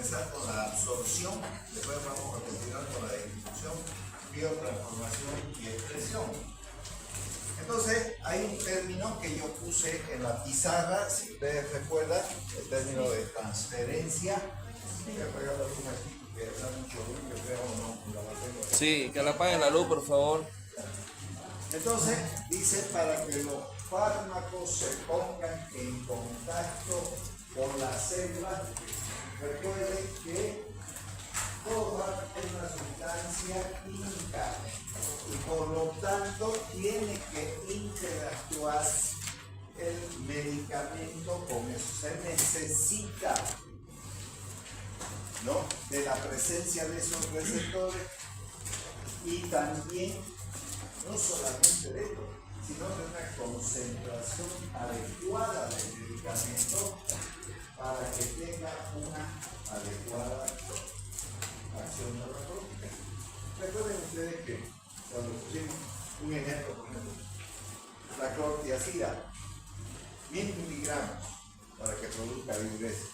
empezar con la absorción, después vamos a continuar con la distribución, biotransformación y expresión. Entonces, hay un término que yo puse en la pizarra, si ustedes recuerdan, el término de transferencia. Voy a apagar la luz aquí porque da mucho ruido, creo, no, la mantengo ahí. Sí, que la apaguen la luz, por favor. Entonces, dice para que los fármacos se pongan en contacto con las células, recuerden que toda es una sustancia química y por lo tanto tiene que interactuar el medicamento con eso. Se necesita, ¿no?, de la presencia de esos receptores y también no solamente de esto, sino de una concentración adecuada del medicamento para que tenga una adecuada acción neurológica. Recuerden ustedes que cuando pusimos un ejemplo, por ejemplo, la clortiazida, 1000 miligramos para que produzca diuresis.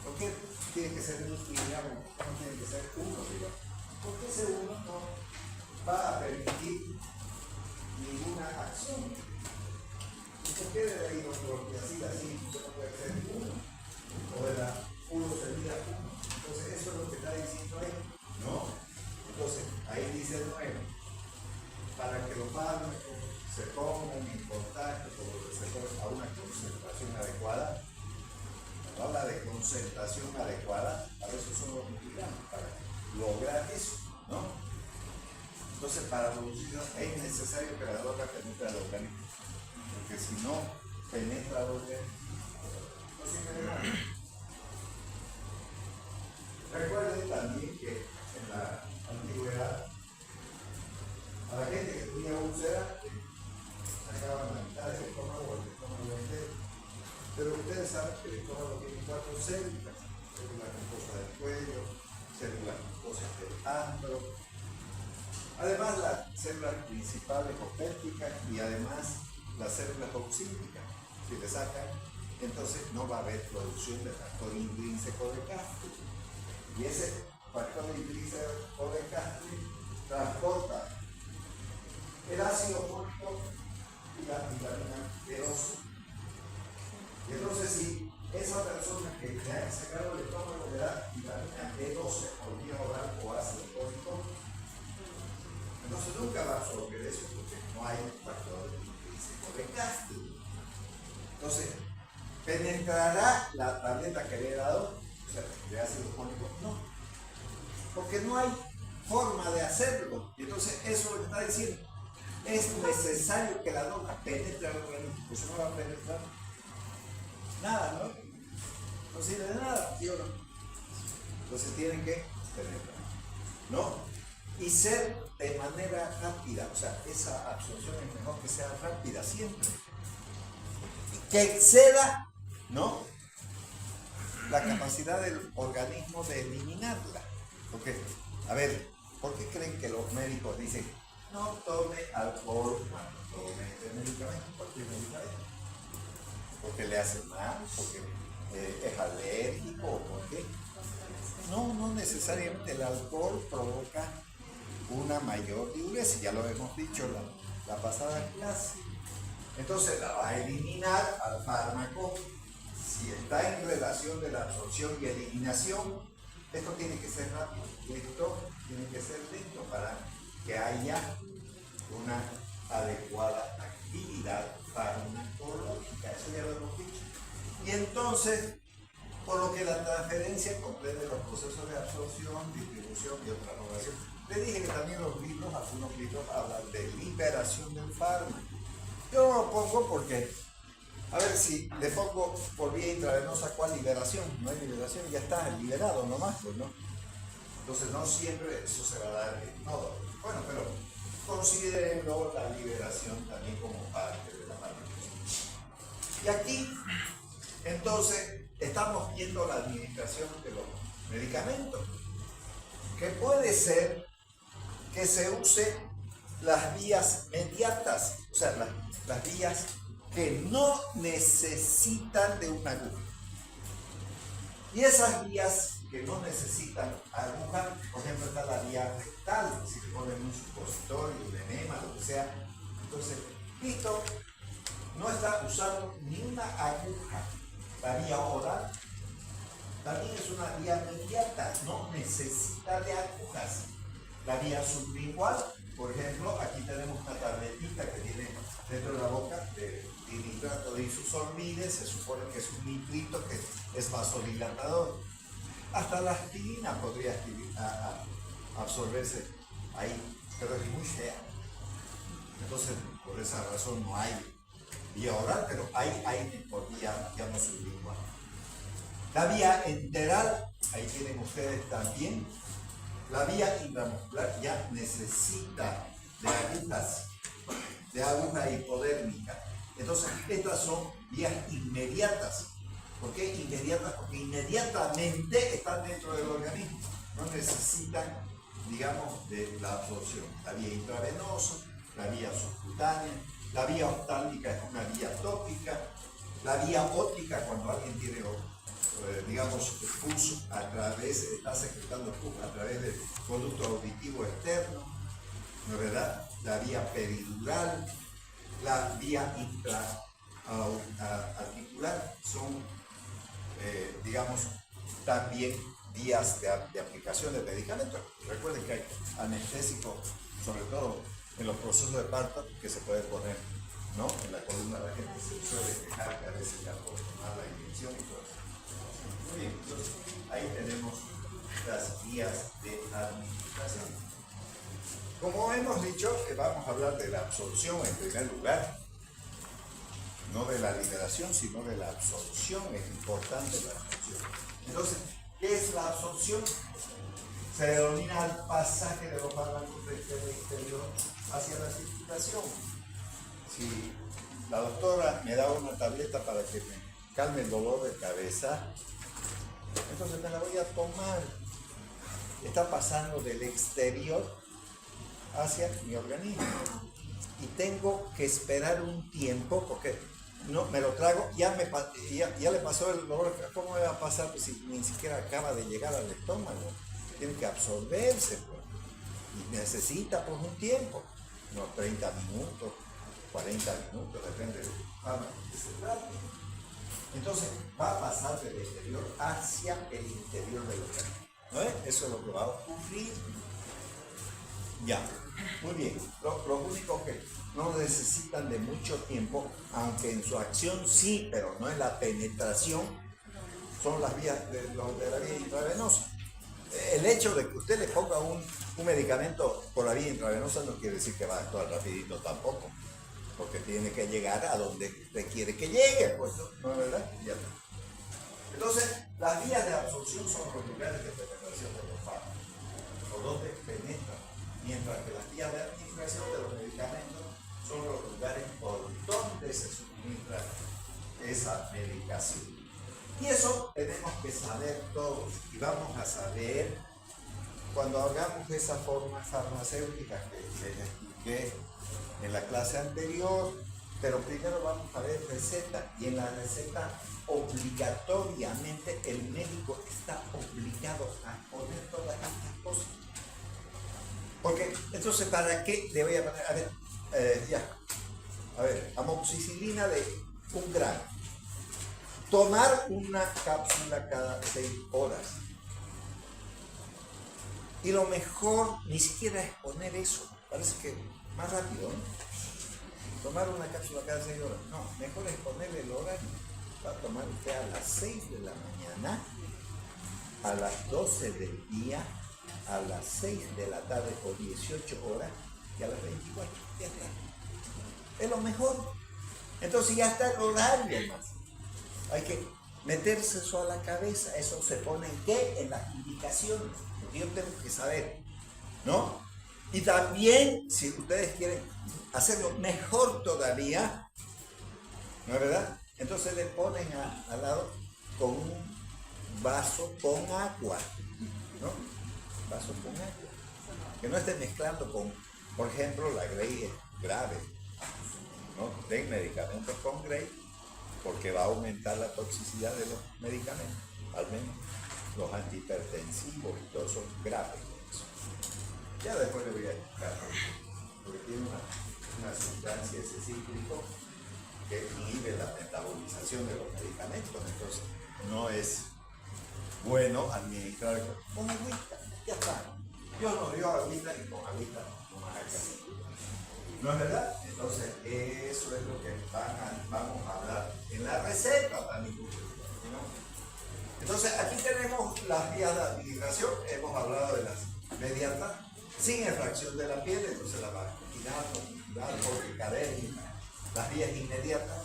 ¿Por qué tiene que ser 1000 miligramos? No tiene que ser 1, digamos. Porque ese 1 no va a permitir ninguna acción. ¿Y por qué de la hidroclortiazida así no puede ser 1? O de la furosemida 1. Entonces, eso es lo que está diciendo ahí. No. Entonces, ahí dice el 9. Para que los fármacos se pongan en contacto con los receptores a una concentración adecuada. Cuando habla de concentración adecuada, a veces son los miligramos, para lograr eso, ¿no? Entonces, para producirlo es necesario que la droga penetre al organismo, porque si no penetra al organismo, no sirve de nada. Recuerden también que en la antigüedad, a la gente que tenía úlcera, sacaban la mitad del estómago o el estómago entero. Pero ustedes saben que el estómago tiene 4 células: células mucosas del cuello, células mucosas del antro, además las células principales o pépticas y además las células oxídicas. Si le sacan, entonces no va a haber producción de factor intrínseco de Castro. Y ese factor intrínseco de Castro transporta el ácido fólico y la vitamina B12. Y entonces, si esa persona que le ha sacado el estómago le da vitamina B12 por vía oral o ácido fólico, entonces nunca va a absorber eso porque no hay factor intrínseco de Castro. Entonces, ¿penetrará la tableta que le he dado, o sea, de ácido fólico? No, porque no hay forma de hacerlo. Y entonces, eso es lo que está diciendo. Es necesario que la droga penetre al organismo, porque no va a penetrar nada, ¿no? No sirve de nada, ¿sí o no? Entonces tienen que penetrar, ¿no? Y ser de manera rápida, o sea, esa absorción es mejor que sea rápida siempre. Que exceda, ¿no?, la capacidad del organismo de eliminarla. Porque, a ver, ¿por qué creen que los médicos dicen no tome alcohol cuando tome este medicamento? Cualquier medicamento. Porque le hace mal, porque es alérgico, o por qué. No necesariamente el alcohol provoca una mayor diuresis, ya lo hemos dicho en la pasada clase. Entonces la va a eliminar al fármaco. Si está en relación de la absorción y eliminación, esto tiene que ser rápido, esto tiene que ser lento para que haya una adecuada actividad farmacológica. Eso ya lo hemos dicho. Y entonces, por lo que la transferencia comprende los procesos de absorción, distribución y transformación. Le dije que también los libros, algunos libros hablan de liberación del fármaco. Yo no lo pongo porque, a ver, si le pongo por vía intravenosa, ¿cuál liberación? No hay liberación, ya está liberado nomás, pues, ¿no? Entonces no siempre eso se va a dar en todo. Bueno, pero considérenlo la liberación también como parte de la manipulación. Y aquí, entonces, estamos viendo la administración de los medicamentos, que puede ser que se use las vías mediatas, o sea, las vías que no necesitan de una aguja. Y esas vías que no necesitan aguja, por ejemplo, está la vía rectal, si le ponen un supositorio, un enema, lo que sea. Entonces, listo, no está usando ni una aguja. La vía oral también es una vía inmediata, no necesita de agujas. La vía sublingual, por ejemplo, aquí tenemos una tabletita que tiene dentro de la boca de nitrato de isosorbide, se supone que es un nitrito que es vasodilatador. Hasta la aspirina podría absorberse ahí, pero es muy fea. Entonces, por esa razón no hay vía oral, pero hay aire por vía, digamos, sublingual. La vía enteral, ahí tienen ustedes también. La vía intramuscular ya necesita de aguja hipodérmica. Entonces, estas son vías inmediatas. ¿Por qué inmediatas? Porque inmediatamente están dentro del organismo. No necesitan, digamos, de la absorción. La vía intravenosa, la vía subcutánea, la vía oftálmica es una vía tópica, la vía óptica cuando alguien tiene, digamos, pus a través, está secretando pus a través del conducto auditivo externo, ¿no es verdad? La vía peridural, la vía intraarticular son, digamos, también vías de aplicación de medicamentos. Recuerden que hay anestésicos, sobre todo en los procesos de parto, que se puede poner, ¿no? En la columna la gente se suele quejar que a veces ya por tomar la inyección y todo eso. Muy bien, entonces ahí tenemos las vías de administración. Como hemos dicho, vamos a hablar de la absorción en primer lugar, no de la liberación, sino de la absorción. Es importante la absorción. Entonces, ¿qué es la absorción? Se denomina el pasaje de los fármacos del exterior hacia la circulación. Si la doctora me da una tableta para que me calme el dolor de cabeza, entonces me la voy a tomar. Está pasando del exterior hacia mi organismo. Y tengo que esperar un tiempo, porque no me lo trago, ya le pasó el dolor. ¿Cómo me va a pasar pues, si ni siquiera acaba de llegar al estómago? Tiene que absorberse, pues. Y necesita pues un tiempo, unos 30 minutos, 40 minutos, depende del fármaco que se trate. Entonces va a pasar del exterior hacia el interior del organismo, ¿no es? Eso es lo que va a ocurrir. Ya, muy bien. Los únicos que no necesitan de mucho tiempo, aunque en su acción sí, pero no en la penetración, son las vías de la vía intravenosa. El hecho de que usted le ponga un medicamento por la vía intravenosa no quiere decir que va a actuar rapidito tampoco, porque tiene que llegar a donde usted quiere que llegue, pues, ¿no es verdad? Ya está. Entonces, las vías de absorción son los lugares de penetración de los fármacos, o donde penetran, mientras que las vías de administración de los medicamentos son los lugares por donde se suministra esa medicación. Y eso tenemos que saber todos, y vamos a saber cuando hagamos esa forma farmacéutica que les expliqué en la clase anterior. Pero primero vamos a ver receta, y en la receta obligatoriamente el médico está obligado a poner todas estas cosas. Porque entonces, ¿para qué le voy a poner? A ver, amoxicilina de 1 gramo. Tomar una cápsula cada 6 horas. Y lo mejor ni siquiera es poner eso. Parece que más rápido, ¿no? Tomar una cápsula cada 6 horas. No, mejor es ponerle el horario. Va a tomar usted a las 6 de la mañana, a las 12 del día, a las 6 de la tarde o 18 horas y a las 24. Ya está. Es lo mejor. Entonces ya está el horario más. Hay que meterse eso a la cabeza. Eso se pone en qué? En las indicaciones. Porque yo tengo que saber, ¿no? Y también, si ustedes quieren hacerlo mejor todavía, ¿no es verdad? Entonces le ponen al lado con un vaso con agua, ¿no? Vaso con agua. Que no esté mezclando con, por ejemplo, la Grey es grave, ¿no? Den medicamentos con Grey, porque va a aumentar la toxicidad de los medicamentos, al menos. los antihipertensivos y todo son graves con eso. Ya después le voy a explicar, porque tiene una sustancia, ese cítrico, que inhibe la metabolización de los medicamentos, entonces no es bueno administrar con agüita, ya está. Dios nos dio agüita y con agüita no más acá. ¿No es verdad? Entonces, eso es lo que vamos a hablar en la receta también. ¿No? Entonces, aquí tenemos las vías de administración. Hemos hablado de las inmediatas, sin extracción de la piel, entonces la vaginal, por cadénica. Las vías inmediatas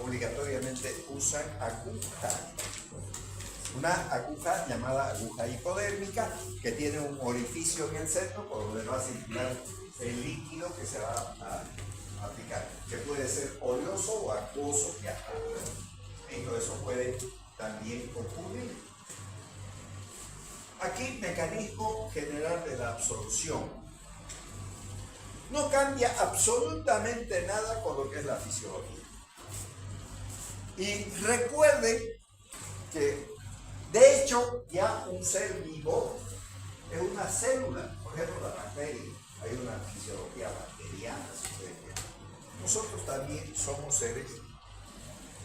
obligatoriamente usan aguja. Una aguja llamada aguja hipodérmica, que tiene un orificio en el centro por donde va a circular el líquido que se va a aplicar, que puede ser oleoso o acuoso, ya. Y todo eso puede también ocurrir. Aquí, mecanismo general de la absorción. No cambia absolutamente nada con lo que es la fisiología. Y recuerden que, de hecho, ya un ser vivo es una célula. Por ejemplo, la bacteria. Hay una fisiología bacteriana, si ustedes quieren. Nosotros también somos seres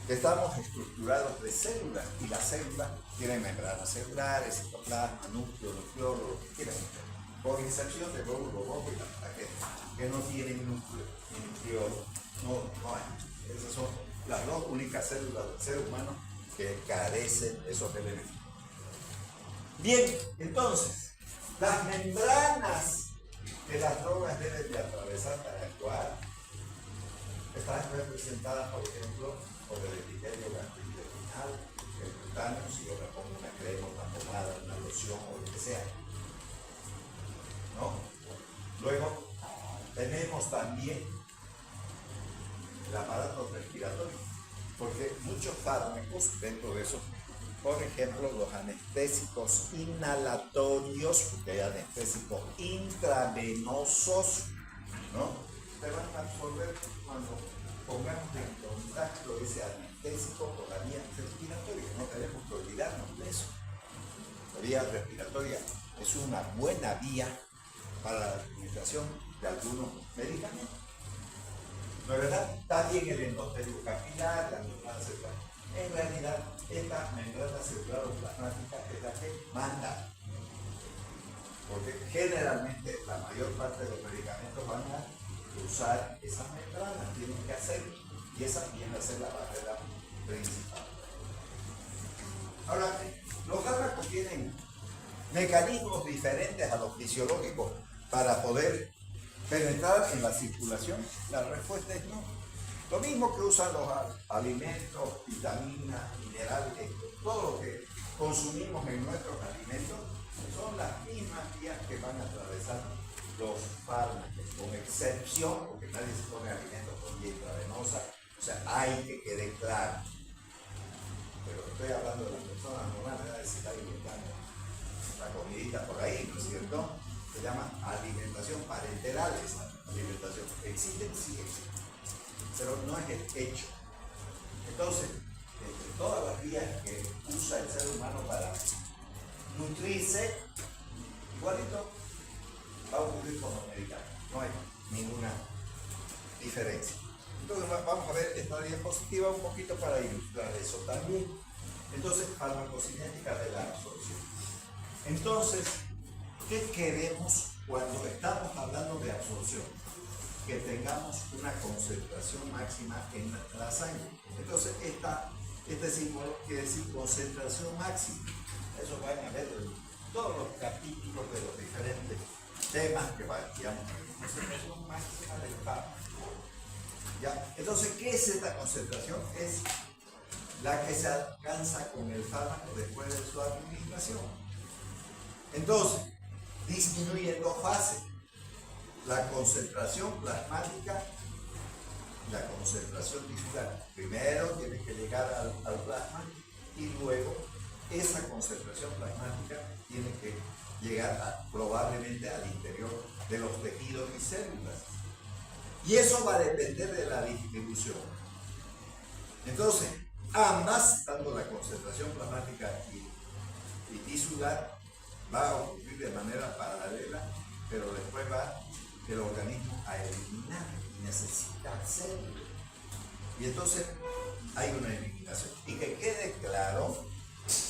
que estamos estructurados de células, y las células tienen membranas celulares, citoplasma, núcleo, nucleolo, lo que quieran, con excepción del glóbulo rojo y la plaqueta, que no tienen núcleo ni nucleolo, no hay. Esas son las dos únicas células del ser humano que carecen de esos elementos. Bien, entonces, las membranas que las drogas deben de atravesar para actuar están representadas, por ejemplo, por el epitelio gastrointestinal, el cutáneo, si yo me pongo una crema, una pomada, una loción o lo que sea. ¿No? Luego, tenemos también el aparato respiratorio, porque muchos fármacos dentro de eso, por ejemplo, los anestésicos inhalatorios, porque hay anestésicos intravenosos, ¿no? Se van a absorber cuando pongamos en contacto ese anestésico con la vía respiratoria. No tenemos que olvidarnos de eso. La vía respiratoria es una buena vía para la administración de algunos medicamentos. ¿No es verdad? También el endotelio capilar, la membrana celular. En realidad, esta membrana celular o plasmática es la que manda. Porque generalmente la mayor parte de los medicamentos van a usar esas membranas, tienen que hacerlo. Y esa viene a ser la barrera principal. Ahora, los fármacos tienen mecanismos diferentes a los fisiológicos para poder penetrar en la circulación. La respuesta es no. Lo mismo que usan los alimentos, vitaminas, minerales, todo lo que consumimos en nuestros alimentos, son las mismas vías que van a atravesar los fármacos, con excepción, porque nadie se pone alimentos con vía intravenosa, o sea, hay que quede claro. Pero estoy hablando de las personas normales, ¿verdad? Si está alimentando la comidita por ahí, ¿no es cierto? Se llama alimentación parenteral, esa alimentación. ¿Existe? Sí existe. Pero no es el hecho. Entonces, entre todas las vías que usa el ser humano para nutrirse, igualito va a ocurrir con los medicamentos. No hay ninguna diferencia. Entonces, vamos a ver esta diapositiva un poquito para ilustrar eso también. Entonces, farmacocinética de la absorción. Entonces, ¿qué queremos cuando estamos hablando de absorción? Que tengamos una concentración máxima en la sangre. Entonces, este símbolo quiere decir concentración máxima. Eso van a ver en todos los capítulos de los diferentes temas que vayamos a ver. Concentración máxima del fármaco. ¿Ya? Entonces, ¿qué es esta concentración? Es la que se alcanza con el fármaco después de su administración. Entonces, disminuye en dos fases: la concentración plasmática y la concentración tisular. Primero tiene que llegar al plasma y luego esa concentración plasmática tiene que llegar probablemente al interior de los tejidos y células. Y eso va a depender de la distribución. Entonces, ambas, tanto la concentración plasmática y y tisular va a ocurrir de manera paralela, pero después va el organismo a eliminar y necesita hacerlo. Y entonces hay una eliminación. Y que quede claro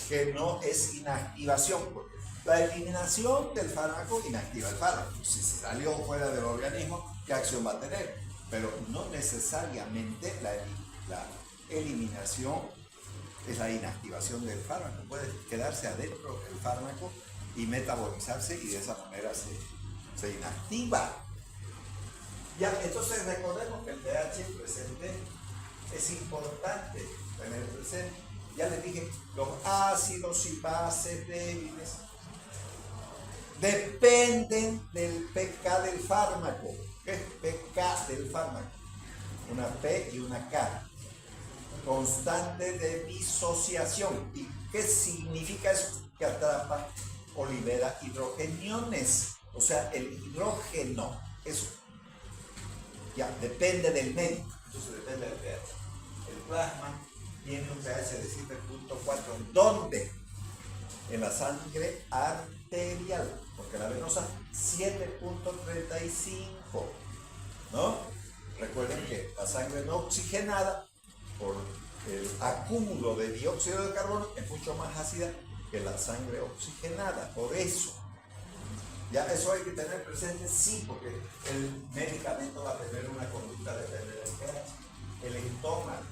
que no es inactivación, porque la eliminación del fármaco inactiva el fármaco. Si se salió fuera del organismo, ¿qué acción va a tener? Pero no necesariamente la eliminación es la inactivación del fármaco. Puede quedarse adentro del fármaco y metabolizarse y de esa manera se inactiva. Ya, entonces recordemos que el pH presente es importante tener presente. Ya les dije, los ácidos y bases débiles dependen del pK del fármaco. ¿Qué es pK del fármaco? Una P y una K. Constante de disociación. ¿Y qué significa eso? Que atrapa o libera hidrogeniones. O sea, el hidrógeno. Eso. Ya, depende del medio. Entonces depende del pH. El plasma tiene un pH de 7.4. ¿Dónde? En la sangre arterial. Porque la venosa 7.35. ¿No? Recuerden que la sangre no oxigenada por el acúmulo de dióxido de carbono es mucho más ácida que la sangre oxigenada. Por eso. Ya eso hay que tener presente, sí, porque el medicamento va a tener una conducta depende del pH. El estómago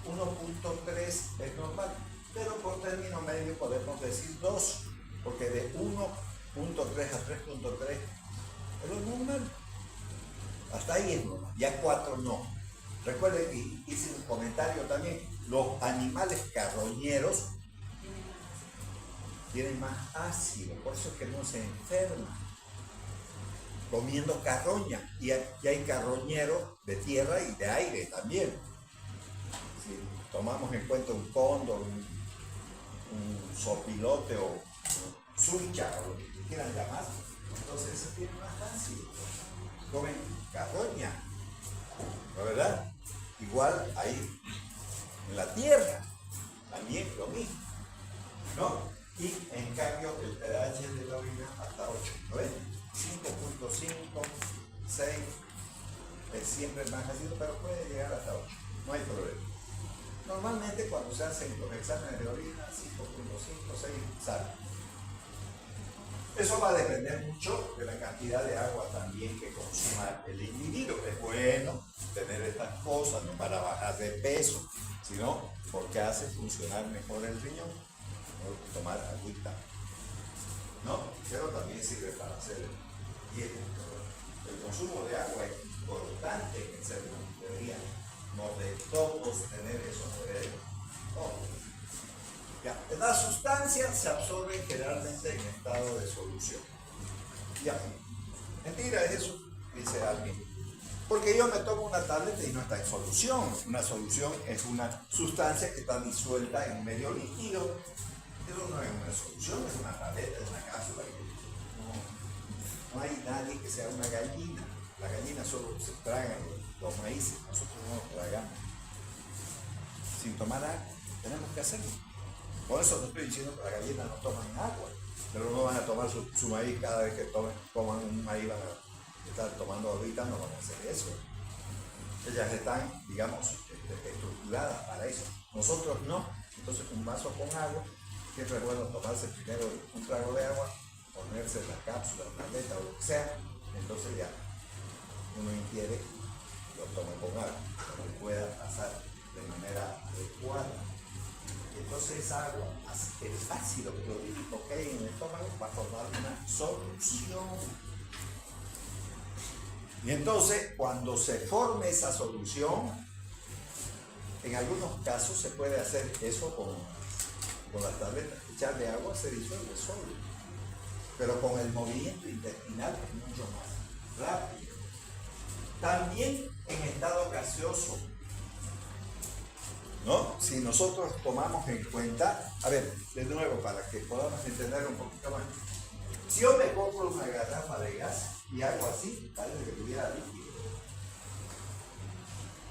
1.3 es normal, pero por término medio podemos decir 2, porque de 1.3 a 3.3 es lo normal. Hasta ahí es normal, ya 4 no. Recuerden que hice un comentario también, los animales carroñeros tienen más ácido, por eso es que no se enferman comiendo carroña. Y hay carroñeros de tierra y de aire también. Si tomamos en cuenta un cóndor, un sopilote o un surcha, o lo que quieran llamar, entonces eso tiene más ácido. Comen carroña, ¿no es verdad? Igual ahí en la tierra, también lo mismo, ¿no? Y en cambio el pH de la orina hasta 8, ¿no ven? 5.5, 6, es siempre más ácido, pero puede llegar hasta 8, no hay problema. Normalmente cuando se hacen los exámenes de orina, 5.5, 6 sale. Eso va a depender mucho de la cantidad de agua también que consuma el individuo. Es bueno tener estas cosas, no para bajar de peso, sino porque hace funcionar mejor el riñón. Tomar agüita, ¿no? Pero también sirve para hacer dieta. El consumo de agua es importante en el ser humano. Deberíamos de todos tener eso. Ya. Las sustancias se absorben generalmente en estado de solución. Ya. Mentira es eso, dice alguien. Porque yo me tomo una tableta y no está en solución. Una solución es una sustancia que está disuelta en medio líquido. Eso no es una solución, es una tableta, es una cápsula. No hay nadie que sea una gallina. La gallina solo se traga los maíces, nosotros no los tragamos. Sin tomar agua, tenemos que hacerlo. Por eso no estoy diciendo que las gallinas no toman agua, pero no van a tomar su maíz cada vez que toman un maíz, van a estar tomando ahorita, no van a hacer eso. Ellas están, digamos, estructuradas para eso. Nosotros no. Entonces un vaso con agua, siempre es bueno tomarse primero un trago de agua, ponerse la cápsula, la tableta o lo que sea, entonces ya uno ingiere, lo toma con agua, para que pueda pasar de manera adecuada. Entonces esa agua, el ácido clorhídrico que hay en el estómago va a formar una solución. Y entonces cuando se forme esa solución, en algunos casos se puede hacer eso con las tabletas, echarle agua se disuelve solo, pero con el movimiento intestinal es mucho más rápido. También en estado gaseoso, ¿no? Si nosotros tomamos en cuenta, a ver, de nuevo, para que podamos entender un poquito más, si yo me compro una garrafa de gas y hago así, parece que tuviera líquido,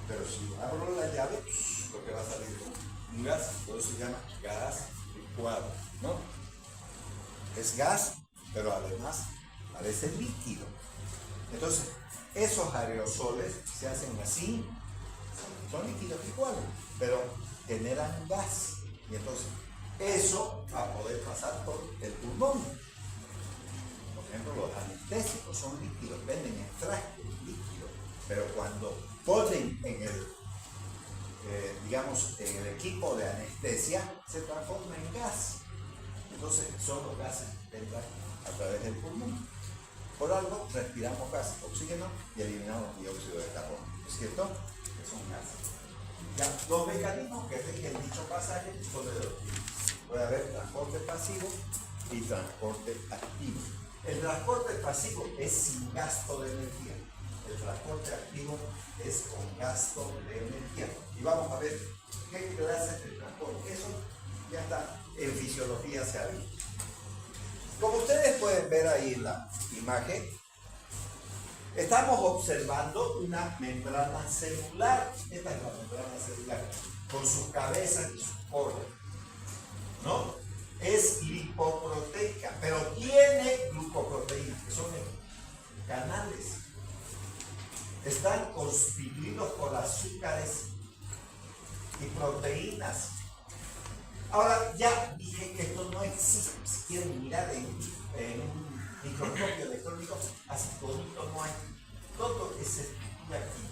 pero si abro la llave, lo que va a salir es un gas, por eso se llama gas licuado, ¿no? es gas, pero además parece líquido. Entonces, esos aerosoles se hacen así, son líquidos iguales, pero generan gas. Y entonces, eso va a poder pasar por el pulmón. Por ejemplo, los anestésicos son líquidos, venden extractos líquidos, pero cuando ponen en el, en el equipo de anestesia, se transforma en gas. Entonces, son los gases que entran a través del pulmón. Por algo, respiramos gas, oxígeno y eliminamos dióxido de carbono. ¿Es cierto? Que son gases. Ya, los mecanismos que rigen dicho pasaje son de dos tipos. Puede haber transporte pasivo y transporte activo. El transporte pasivo es sin gasto de energía. El transporte activo es con gasto de energía. Y vamos a ver qué clases de transporte. Eso ya está en fisiología, se ha visto. Como ustedes pueden ver ahí en la imagen, estamos observando una membrana celular. Esta es la membrana celular, con sus cabezas y sus poros, ¿no? Es lipoproteica, pero tiene glucoproteínas, que son canales. Están constituidos por azúcares y proteínas. Ahora, ya dije que esto no existe. Si quieren mirar en un microscopio electrónico, así bonito no hay. Todo es estructura aquí.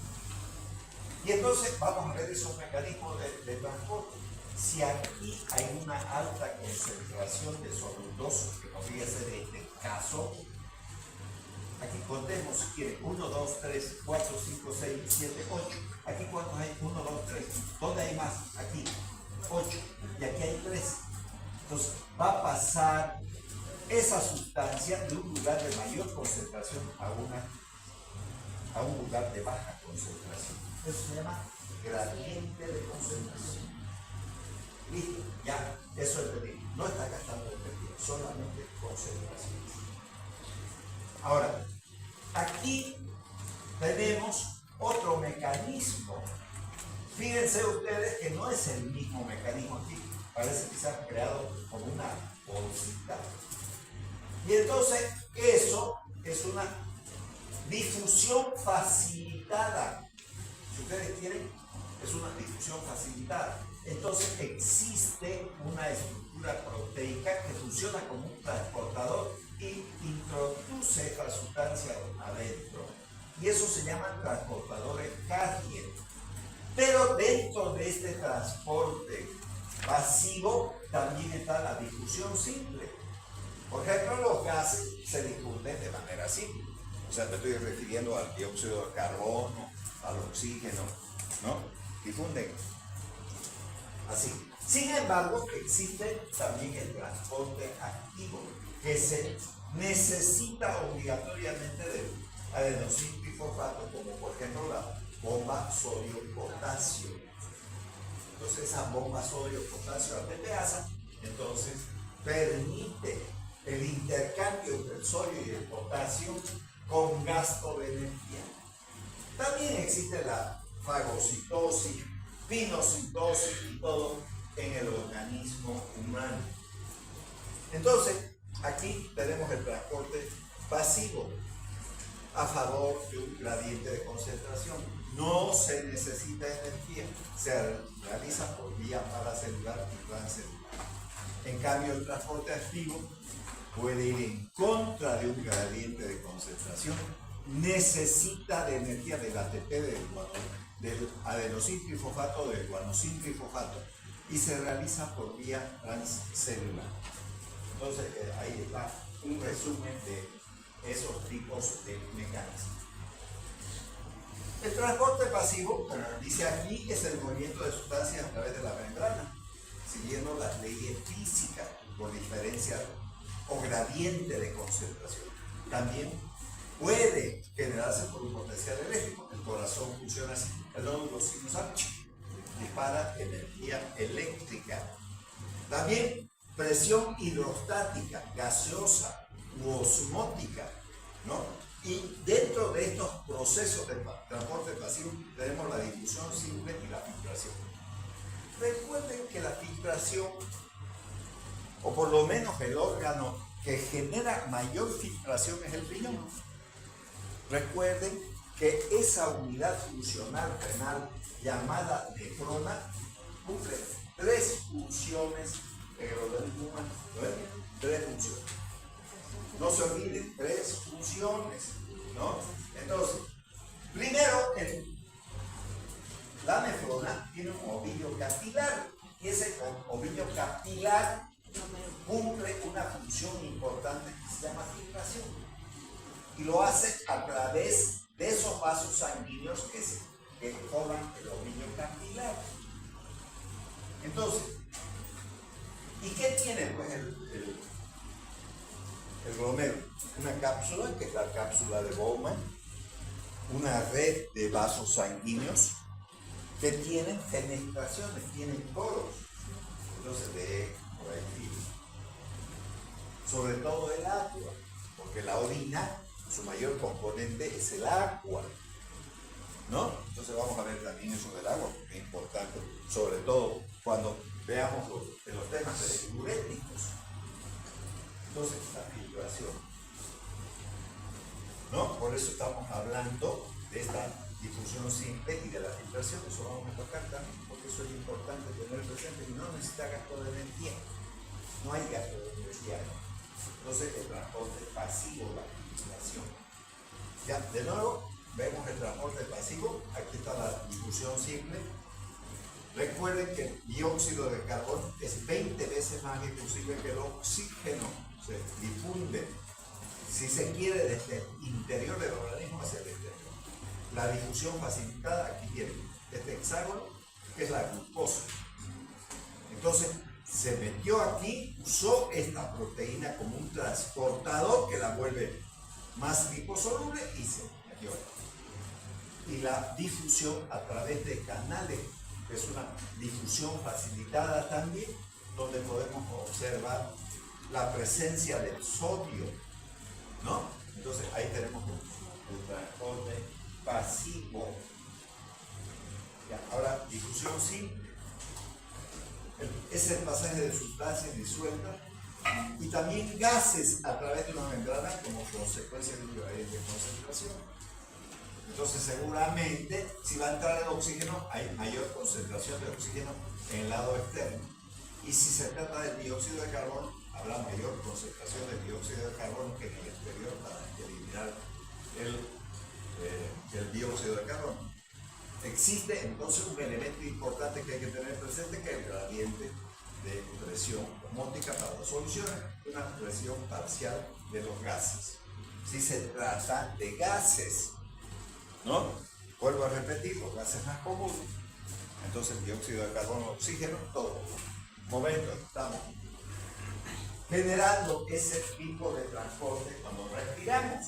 Y entonces vamos a ver esos mecanismos de transporte. Si aquí hay una alta concentración de solutosos, que podría ser este caso, aquí contemos si quieren 1, 2, 3, 4, 5, 6, 7, 8. Aquí cuántos hay? 1, 2, 3. ¿Dónde hay más? Aquí. 8. Y aquí hay 3. Entonces va a pasar esa sustancia de un lugar de mayor concentración a un lugar de baja concentración. Eso se llama gradiente de concentración. Listo, ya, eso es pedir. No está gastando energía, solamente concentración. Ahora, aquí tenemos otro mecanismo. Fíjense ustedes que no es el mismo mecanismo aquí. Parece que se ha creado como una bolsita. Y entonces eso es una difusión facilitada. Si ustedes quieren, es una difusión facilitada. Entonces existe una estructura proteica que funciona como un transportador y introduce esta sustancia adentro. Y eso se llaman transportadores Carrier. Pero dentro de este transporte pasivo también está la difusión simple. Por ejemplo, los gases se difunden de manera simple. O sea, me estoy refiriendo al dióxido de carbono, al oxígeno, ¿no? Difunden así. Sin embargo, existe también el transporte activo, que se necesita obligatoriamente de adenosín trifosfato, como por ejemplo la bomba sodio-potasio. Entonces esa bomba sodio-potasio ATPasa, entonces permite el intercambio entre el sodio y el potasio con gasto de energía. También existe la fagocitosis, pinocitosis y todo en el organismo humano. Entonces, aquí tenemos el transporte pasivo a favor de un gradiente de concentración. No se necesita energía, se realiza por vía paracelular y transcelular. En cambio, el transporte activo puede ir en contra de un gradiente de concentración, necesita de energía del ATP, del adenosín trifosfato o del guanosin trifosfato, y se realiza por vía transcelular. Entonces, ahí está un resumen de esos tipos de mecanismos. El transporte pasivo, como dice aquí, es el movimiento de sustancias a través de la membrana, siguiendo las leyes físicas por diferencia o gradiente de concentración. También puede generarse por un potencial eléctrico. El corazón funciona así. El nódulo sinusal dispara energía eléctrica. También presión hidrostática, gaseosa u osmótica, ¿no? Y dentro de estos procesos de transporte pasivo tenemos la difusión simple y la filtración. Recuerden que la filtración, o por lo menos el órgano que genera mayor filtración es el riñón. Recuerden que esa unidad funcional renal llamada nefrona cumple 3 funciones en el organismo humano. ¿Ven? 3 funciones. No se olviden, 3 funciones, ¿no? Entonces, primero, la nefrona tiene un ovillo capilar y ese ovillo capilar cumple una función importante que se llama filtración y lo hace a través de esos vasos sanguíneos que forman el ovillo capilar. Entonces, ¿y qué tiene pues el glomérulo? Una cápsula, que es la cápsula de Bowman, una red de vasos sanguíneos que tienen fenestraciones, tienen poros. Entonces, ve por aquí, sobre todo el agua, porque la orina, su mayor componente es el agua, ¿no? Entonces vamos a ver también eso del agua, porque es importante, sobre todo cuando veamos los temas de diuréticos. Entonces, la filtración, ¿no? Por eso estamos hablando de esta difusión simple y de la filtración. Eso vamos a tocar también, porque eso es importante tener presente y no necesita gasto de energía. No hay gasto de energía. Entonces, el transporte pasivo, la filtración. Ya, de nuevo, vemos el transporte pasivo. Aquí está la difusión simple. Recuerden que el dióxido de carbono es 20 veces más difusible que el oxígeno. Se difunde, si se quiere, desde el interior del organismo hacia el exterior. La difusión facilitada, aquí tiene este hexágono, que es la glucosa. Entonces, se metió aquí, usó esta proteína como un transportador que la vuelve más liposoluble y se metió aquí. Y la difusión a través de canales, que es una difusión facilitada también, donde podemos observar la presencia del sodio, ¿no? Entonces ahí tenemos el transporte pasivo. Ya, ahora, difusión simple. Es el pasaje de sustancias disueltas y también gases a través de una membrana como consecuencia de un gradiente de concentración. Entonces seguramente si va a entrar el oxígeno hay mayor concentración de oxígeno en el lado externo. Y si se trata del dióxido de carbono, habrá mayor concentración de dióxido de carbono que en el exterior para eliminar el dióxido de carbono. Existe entonces un elemento importante que hay que tener presente, que es el gradiente de presión osmótica para las soluciones, una presión parcial de los gases. Si se trata de gases, ¿no? Vuelvo a repetir, los gases más comunes, entonces dióxido de carbono, oxígeno, todo. Momento, estamos generando ese tipo de transporte cuando respiramos.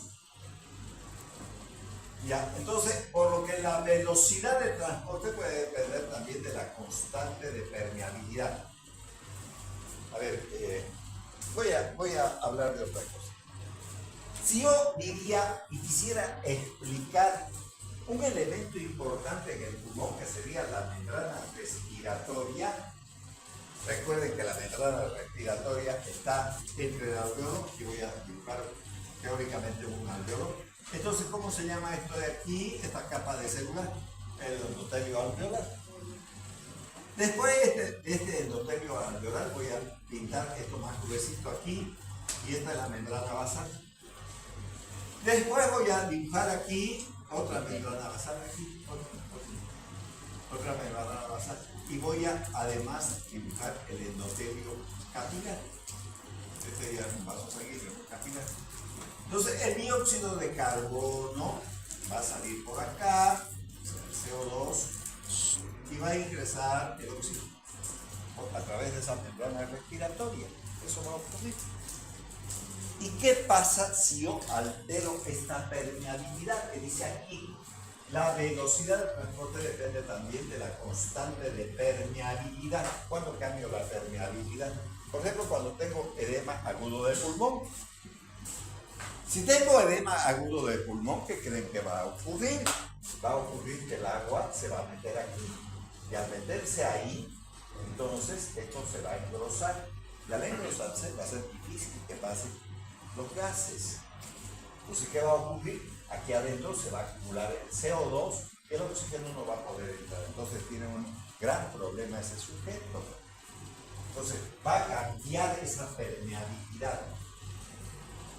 Ya, entonces, por lo que la velocidad del transporte puede depender también de la constante de permeabilidad. A ver, voy a hablar de otra cosa. Si yo diría y quisiera explicar un elemento importante en el pulmón, que sería la membrana respiratoria. Recuerden que la membrana respiratoria está entre el alveolo, y voy a dibujar teóricamente un alveolo. Entonces, ¿cómo se llama esto de aquí, esta capa de célula? El endotelio alveolar. Después este endotelio alveolar voy a pintar esto más gruesito aquí, y esta es la membrana basal. Después voy a dibujar aquí otra membrana basal, aquí, otra membrana basal, y voy a además dibujar el endotelio capilar. Este ya es un vaso sanguíneo capilar. Entonces el dióxido de carbono va a salir por acá, el CO2, y va a ingresar el oxígeno a través de esa membrana respiratoria. Eso va a ocurrir. ¿Y qué pasa si yo altero esta permeabilidad? Que dice aquí, la velocidad del transporte depende también de la constante de permeabilidad. ¿Cuándo cambio la permeabilidad? Por ejemplo, cuando tengo edema agudo de pulmón. Si tengo edema agudo de pulmón, ¿qué creen que va a ocurrir? Va a ocurrir que el agua se va a meter aquí. Y al meterse ahí, entonces esto se va a engrosar. Y al engrosarse va a ser difícil que pase los gases. Entonces, ¿qué va a ocurrir? Aquí adentro se va a acumular el CO2 y el oxígeno no va a poder entrar. Entonces tiene un gran problema ese sujeto. Entonces va a cambiar esa permeabilidad,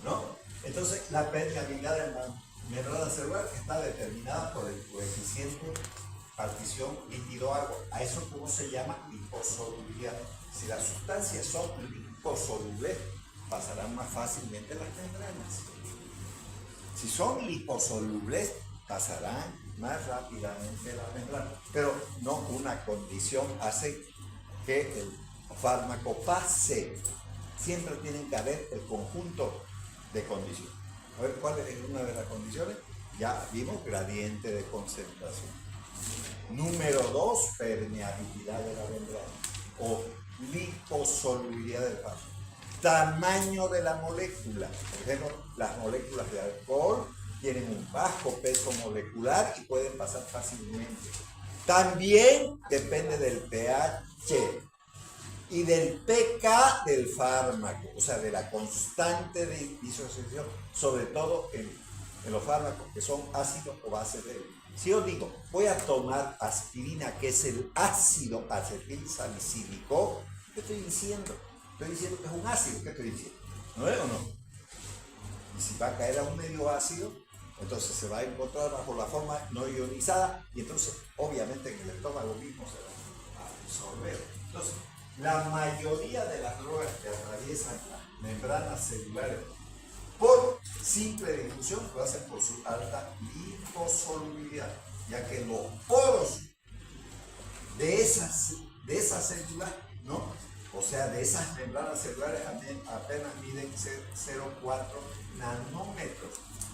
¿no? Entonces la permeabilidad en la membrana celular está determinada por el coeficiente partición líquido-agua. A eso cómo se llama liposolubilidad. Si las sustancias son liposolubles, pasarán más fácilmente las membranas. Si son liposolubles, pasarán más rápidamente la membrana. Pero no una condición hace que el fármaco pase. Siempre tienen que haber el conjunto de condiciones. A ver, ¿cuál es una de las condiciones? Ya vimos gradiente de concentración. Número 2, permeabilidad de la membrana o liposolubilidad del fármaco. Tamaño de la molécula. Por ejemplo, las moléculas de alcohol tienen un bajo peso molecular y pueden pasar fácilmente. También depende del pH y del pK del fármaco, o sea, de la constante de disociación, sobre todo en los fármacos que son ácidos o bases débiles. Si yo digo, voy a tomar aspirina, que es el ácido acetilsalicílico, ¿qué estoy diciendo? Estoy diciendo que es un ácido, ¿qué estoy diciendo? ¿No es o no? Y si va a caer a un medio ácido, entonces se va a encontrar bajo la forma no ionizada y entonces obviamente en el estómago mismo se va a absorber. Entonces, la mayoría de las drogas que atraviesan las membranas celulares por simple difusión lo hacen por su alta liposolubilidad, ya que los poros de esas células, ¿no? O sea, de esas membranas celulares apenas miden 0,4 nanómetros.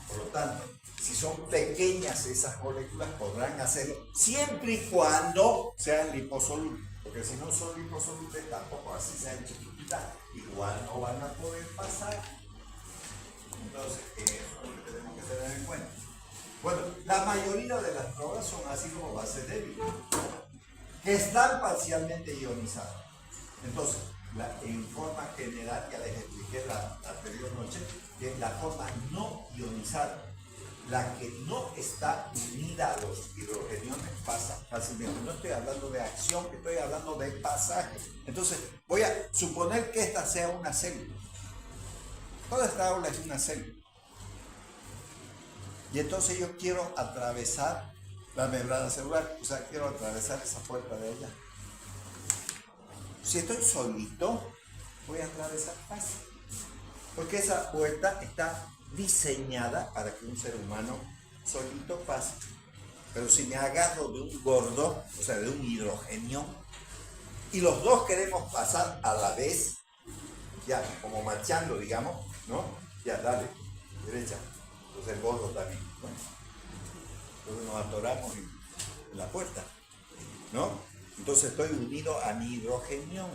Por lo tanto, si son pequeñas esas moléculas, podrán hacerlo siempre y cuando sean liposolubles. Porque si no son liposolubles, tampoco así sean chiquititas, igual no van a poder pasar. Entonces, eso es lo que tenemos que tener en cuenta. Bueno, la mayoría de las drogas son ácidos o bases débiles, que están parcialmente ionizadas. Entonces, en forma general, ya les expliqué la anterior noche, que la forma no ionizada, la que no está unida a los hidrogeniones, pasa fácilmente. No estoy hablando de acción, estoy hablando de pasaje. Entonces, voy a suponer que esta sea una célula. Toda esta aula es una célula. Y entonces yo quiero atravesar la membrana celular, o sea, quiero atravesar esa puerta de ella. Si estoy solito, voy a atravesar fácil. Porque esa puerta está diseñada para que un ser humano solito pase. Pero si me agarro de un gordo, o sea, de un hidrogenio, y los dos queremos pasar a la vez, ya como marchando, digamos, ¿no? Ya, dale, derecha. Entonces el gordo también, ¿no? Entonces nos atoramos en la puerta, ¿no? Entonces estoy unido a mi hidrogenión.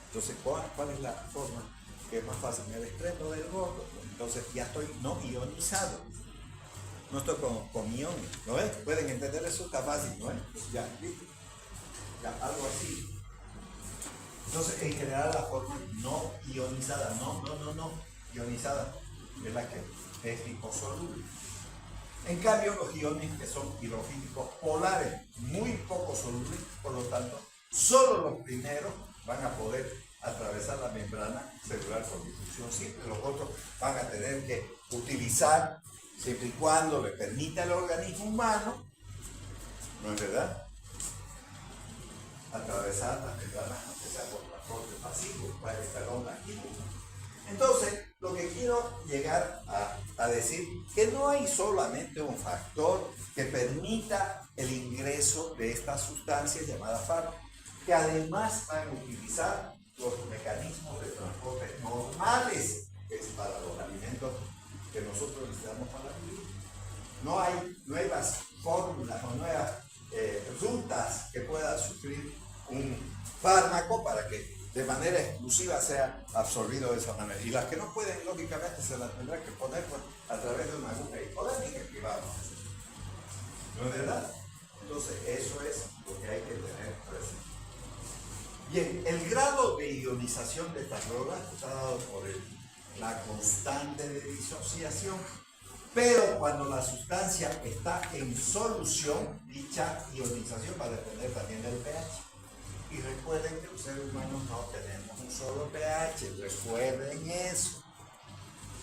Entonces, ¿cuál es la forma que es más fácil? Me desprendo del gordo. Entonces ya estoy no ionizado. No estoy con iones, ¿no ves? Pueden entender eso, está fácil, ¿no es? Ya, ¿listo? Ya, algo así. Entonces, en general, la forma no ionizada, no ionizada, es la que es liposoluble. En cambio, los iones que son hidrofílicos polares, muy poco solubles, por lo tanto, solo los primeros van a poder atravesar la membrana celular con difusión simple. Los otros van a tener que utilizar, siempre y cuando le permita al organismo humano, ¿no es verdad?, atravesar las membranas, aunque sea por transporte pasivo, para el escalón activo. Entonces, lo que quiero llegar a decir que no hay solamente un factor que permita el ingreso de estas sustancias llamadas fármacos, que además van a utilizar los mecanismos de transporte normales, que es para los alimentos que nosotros necesitamos para vivir. No hay nuevas fórmulas o nuevas rutas que pueda sufrir un fármaco para que de manera exclusiva sea absorbido de esa manera. Y las que no pueden, lógicamente, se las tendrán que poner a través de una aguja hipodérmica que vamos a hacer. ¿No es verdad? Entonces, eso es lo que hay que tener presente. Bien, el grado de ionización de estas drogas está dado por el la constante de disociación. Pero cuando la sustancia está en solución, dicha ionización va a depender también del pH. Y recuerden que los seres humanos no tenemos un solo pH, recuerden eso.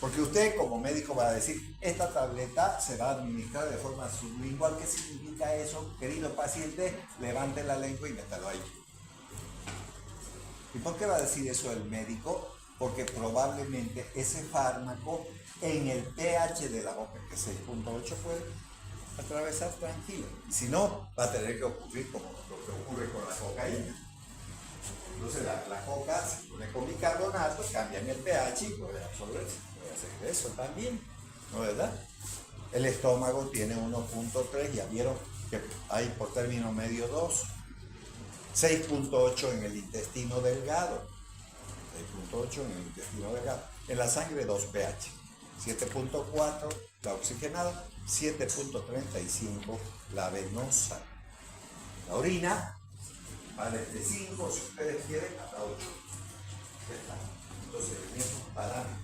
Porque usted como médico va a decir, esta tableta se va a administrar de forma sublingual. ¿Qué significa eso? Querido paciente, levante la lengua y métalo ahí. ¿Y por qué va a decir eso el médico? Porque probablemente ese fármaco en el pH de la boca, que es 6.8, puede atravesar tranquilo. Y si no, va a tener que ocurrir como lo que ocurre con la cocaína. Entonces la coca se pone con bicarbonato, cambian el pH y puede absorberse. Puede hacer eso también, ¿no es verdad? El estómago tiene 1.3, ya vieron que hay por término medio 2. 6.8 en el intestino delgado. 6.8 en el intestino delgado. En la sangre 2 pH. 7.4 la oxigenada, 7.35 la venosa. La orina va desde 5, si ustedes quieren, hasta 8. Entonces, en esos parámetros.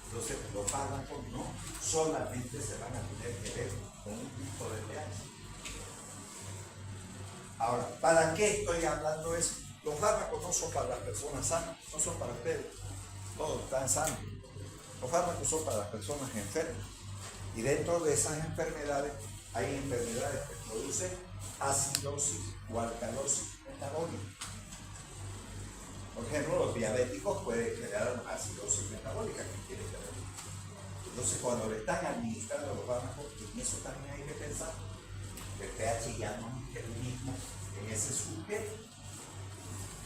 Entonces, los fármacos no solamente se van a tener que ver con un tipo de pH. Ahora, ¿para qué estoy hablando de eso? Los fármacos no son para las personas sanas, no son para ustedes. Todos están sanos. Los fármacos son para las personas enfermas. Y dentro de esas enfermedades, hay enfermedades que producen acidosis o alcalosis metabólica. Por ejemplo, los diabéticos pueden generar una acidosis metabólica que quiere tener. Entonces, cuando le están administrando los fármacos, en eso también hay que pensar. El pH ya no es el mismo en ese sujeto.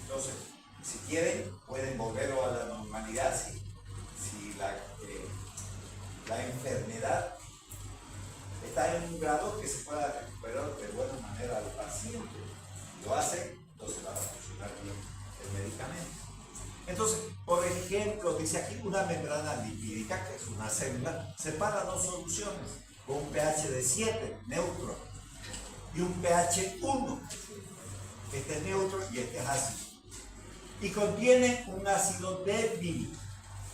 Entonces, si quieren, pueden volverlo a la normalidad si la enfermedad está en un grado que se pueda recuperar de buena manera al paciente. Lo hacen, entonces va a funcionar bien el medicamento. Entonces, por ejemplo, dice aquí una membrana lipídica, que es una célula, separa dos soluciones con un pH de 7, neutro, y un pH 1. Este es neutro y este es ácido. Y contiene un ácido débil,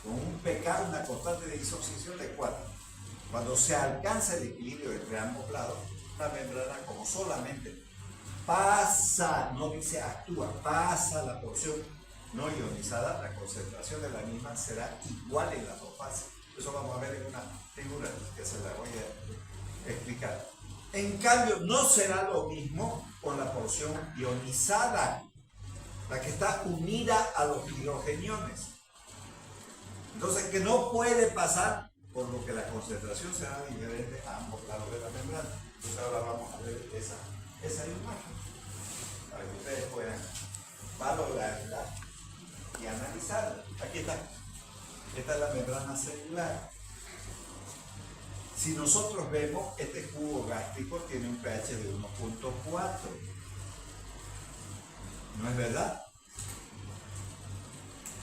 con un pK, una constante de disociación de 4. Cuando se alcanza el equilibrio entre ambos lados, la membrana, como solamente pasa, no dice actúa, pasa la porción no ionizada, la concentración de la misma será igual en las dos fases. Eso vamos a ver en una figura que se la voy a explicar. En cambio, no será lo mismo con la porción ionizada, la que está unida a los hidrogeniones. Entonces, que no puede pasar, por lo que la concentración será diferente a ambos lados de la membrana. Entonces, ahora vamos a ver esa imagen, para que ustedes puedan valorarla y analizarla. Aquí está. Esta es la membrana celular. Si nosotros vemos, este jugo gástrico tiene un pH de 1.4. ¿No es verdad?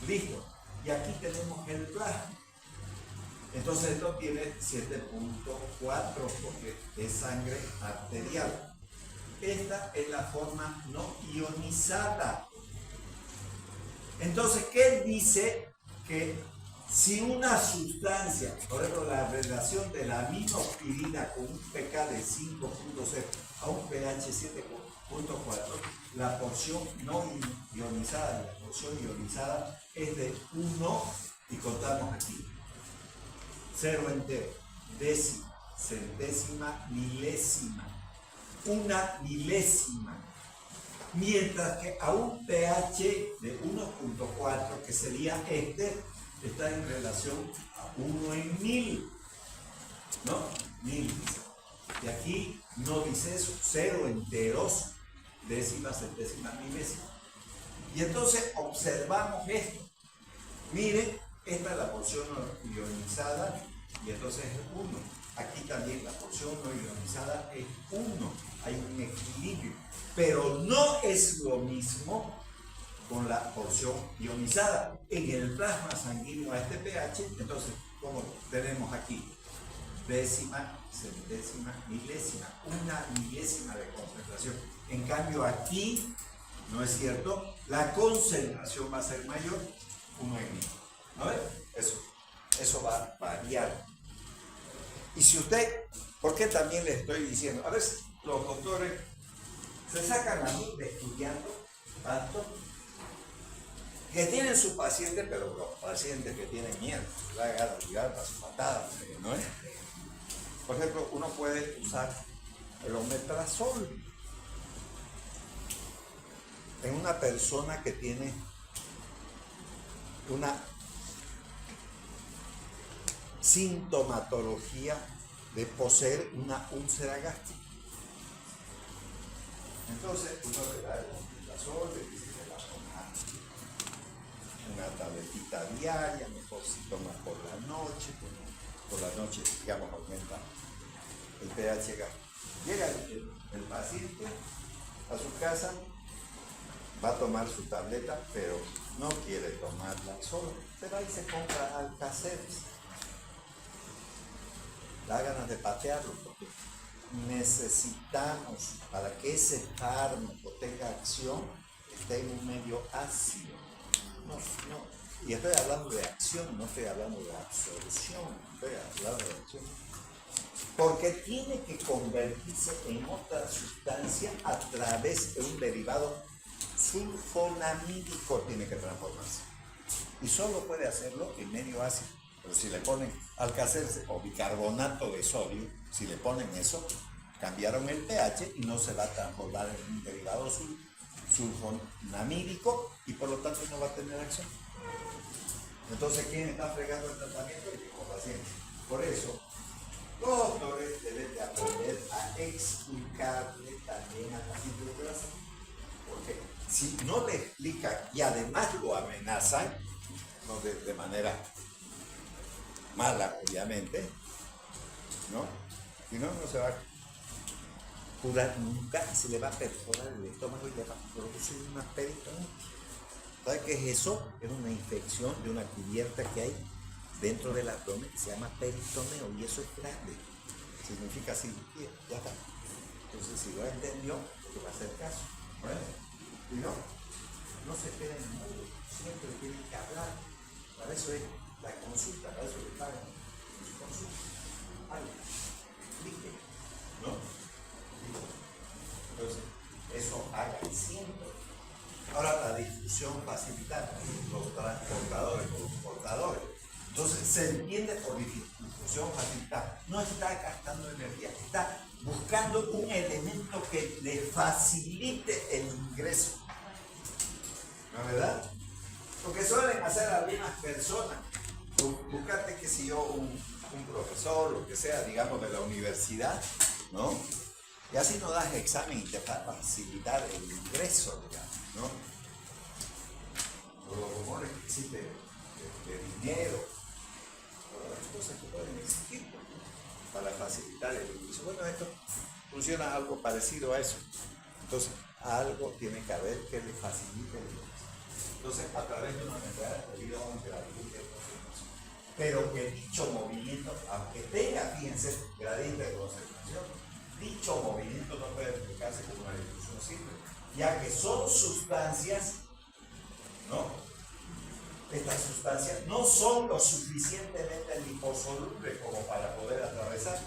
Listo. Y aquí tenemos el plasma. Entonces esto tiene 7.4 porque es sangre arterial. Esta es la forma no ionizada. Entonces, ¿qué dice? Que si una sustancia, por ejemplo, la relación de la aminospirina con un pK de 5.0 a un pH 7.4, la porción no ionizada, la porción ionizada es de 1, y contamos aquí, 0 entero, décima, centésima, milésima, una milésima. Mientras que a un pH de 1.4, que sería este, está en relación a 1 en 1000, ¿no? 1000. Y aquí no dice eso, 0 enteros, décimas, centésimas, milésimas. Y entonces observamos esto. Miren, esta es la porción no ionizada y entonces es 1. Aquí también la porción no ionizada es 1. Hay un equilibrio. Pero no es lo mismo con la porción ionizada. En el plasma sanguíneo a este pH, entonces, como tenemos aquí, décima, centésima, milésima, una milésima de concentración. En cambio aquí, ¿no es cierto? La concentración va a ser mayor, 1 en 1000. ¿No ves? Eso. Eso va a variar. Y si usted, ¿por qué también le estoy diciendo? A veces los doctores se sacan a mí de estudiando tanto que tienen su paciente, pero los pacientes que tienen miedo, que va a llegar a llegar a su patada, ¿no es? Por ejemplo, uno puede usar el omeprazol en una persona que tiene una sintomatología de poseer una úlcera gástrica. Entonces, uno le da el omeprazol, le dice que la ponga una tabletita diaria, mejor si toma por la noche, por la noche, digamos, aumenta el pH gástrico. Llega el paciente a su casa, va a tomar su tableta, pero no quiere tomarla solo. Se va y se compra Alka-Seltzer. Da ganas de patearlo, porque necesitamos, para que ese fármaco tenga acción, esté en un medio ácido. No. Y estoy hablando de acción, no estoy hablando de absorción, estoy hablando de acción. Porque tiene que convertirse en otra sustancia a través de un derivado sulfonamídico, tiene que transformarse. Y solo puede hacerlo en medio ácido. Pero si le ponen Alka-Seltzer o bicarbonato de sodio, si le ponen eso, cambiaron el pH y no se va a transformar en un derivado sulfonamídico y por lo tanto no va a tener acción. Entonces, ¿quién está fregando el tratamiento? El mismo paciente. Por eso, los doctores deben de aprender a explicarle también al paciente lo que va a hacer. Porque si no le explican y además lo amenazan, no de manera mala, obviamente, ¿no? Si no, no se va a curar nunca y se le va a perforar el estómago y le va a producir una peritonitis. ¿Sabe qué es eso? Es una infección de una cubierta que hay dentro del abdomen que se llama peritoneo y eso es grande. Significa cirugía, ya está. Entonces, si lo entendió, que va a hacer caso. Bueno, si no, no se queden mudos, siempre tienen que hablar. Para eso es la consulta, para eso le pagan su consulta. Ay, explique, ¿no? Entonces, eso hagan siempre. Ahora, la difusión facilitada, los transportadores, los portadores. Entonces, se entiende por difusión facilitada. No está gastando energía, está buscando un elemento que le facilite el ingreso. ¿No es verdad? Lo que suelen hacer algunas personas, buscarte, qué sé yo, un profesor, lo que sea, digamos, de la universidad, ¿no? Y así no das examen y te va a facilitar el ingreso, digamos, ¿no? Por los rumores que existen de dinero, todas las cosas que pueden existir para facilitar el ingreso. Bueno, esto funciona algo parecido a eso. Entonces, algo tiene que haber que le facilite el ingreso. Entonces, a través de una enfermedad debido a un gradiente de concentración. Pero que dicho movimiento, aunque tenga, fíjense, gradiente de concentración, dicho movimiento no puede explicarse como una difusión simple, ya que son sustancias, ¿no? Estas sustancias no son lo suficientemente liposolubles como para poder atravesar.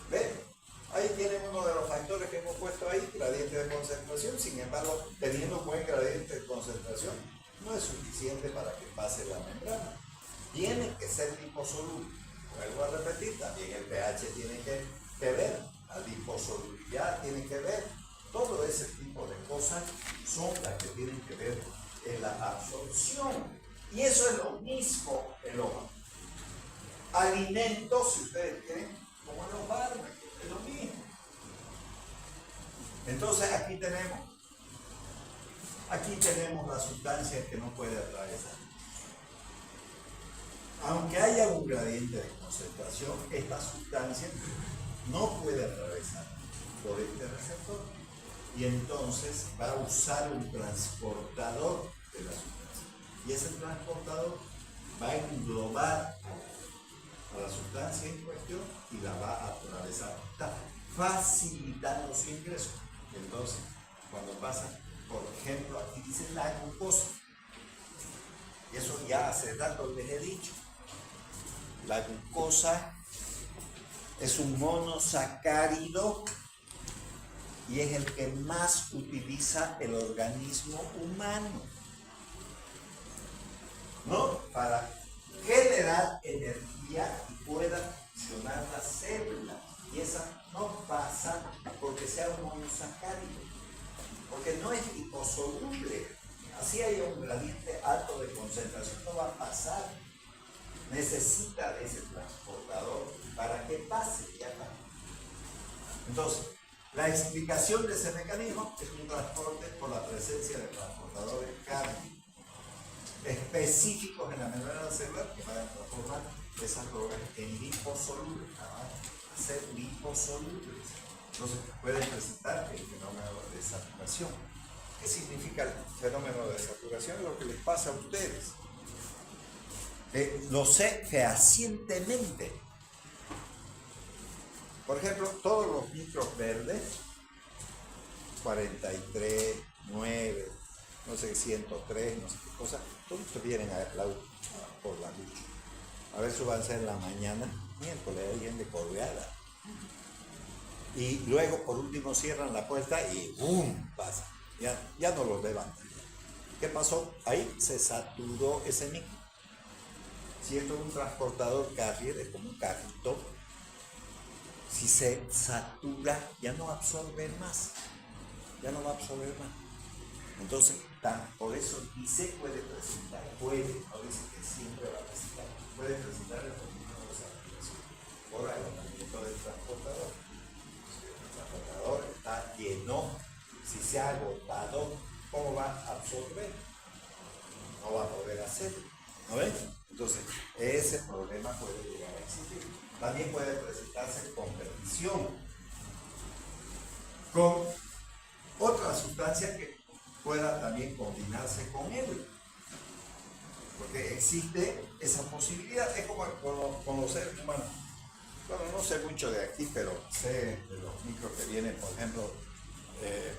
¿Ven? Ahí tienen uno de los factores que hemos puesto ahí, gradiente de concentración. Sin embargo, teniendo un buen gradiente de concentración, no es suficiente para que pase la membrana. Tiene que ser liposoluble. Vuelvo a repetir, también el pH tiene que ver, la liposolubilidad tiene que ver. Todo ese tipo de cosas son las que tienen que ver en la absorción. Y eso es lo mismo en los alimentos, si ustedes quieren, como en los fármacos. Es lo mismo. Entonces aquí tenemos las sustancias que no puede atravesar. Aunque haya un gradiente de concentración, esta sustancia no puede atravesar por este receptor. Y entonces va a usar un transportador de la sustancia. Y ese transportador va a englobar a la sustancia en cuestión y la va a atravesar. Está facilitando su ingreso. Entonces, cuando pasa, por ejemplo, aquí dice la glucosa. Y eso ya hace rato les he dicho. La glucosa es un monosacárido y es el que más utiliza el organismo humano, ¿no? Para generar energía y pueda funcionar las células. Y esa no pasa porque sea un monosacárido, porque no es liposoluble. Así hay un gradiente alto de concentración, no va a pasar. Necesita de ese transportador para que pase y haga. Entonces, la explicación de ese mecanismo es un transporte por la presencia de transportadores cárnicos específicos en la membrana celular que van a transformar esas drogas en liposolubles, a ser liposolubles. Entonces, pueden presentar el fenómeno de saturación. ¿Qué significa el fenómeno de saturación? Es lo que les pasa a ustedes. Lo sé fehacientemente. Por ejemplo, todos los micros verdes, 43, 9, no sé, 103, no sé qué cosa, todos se vienen por la lucha. A ver, súbanse en la mañana, miércoles, alguien de correada. Y luego, por último, cierran la puerta y ¡bum! Pasa. Ya no los levantan. ¿Qué pasó? Ahí se saturó ese micro. Si esto es un transportador carrier, es como un carrito, si se satura, ya no absorbe más. Ya no va a absorber más. Entonces, por eso dice puede presentar, no dice que siempre va a presentar, puede presentar el fenómeno de saturación por agotamiento del transportador. Si el transportador está lleno, si se ha agotado, ¿cómo va a absorber? No va a poder hacerlo. ¿No ven? Entonces, ese problema puede llegar a existir. También puede presentarse competición con otra sustancia que pueda también combinarse con él. Porque existe esa posibilidad. Es como con los seres humanos. Bueno, no sé mucho de aquí, pero sé de los micros que vienen, por ejemplo,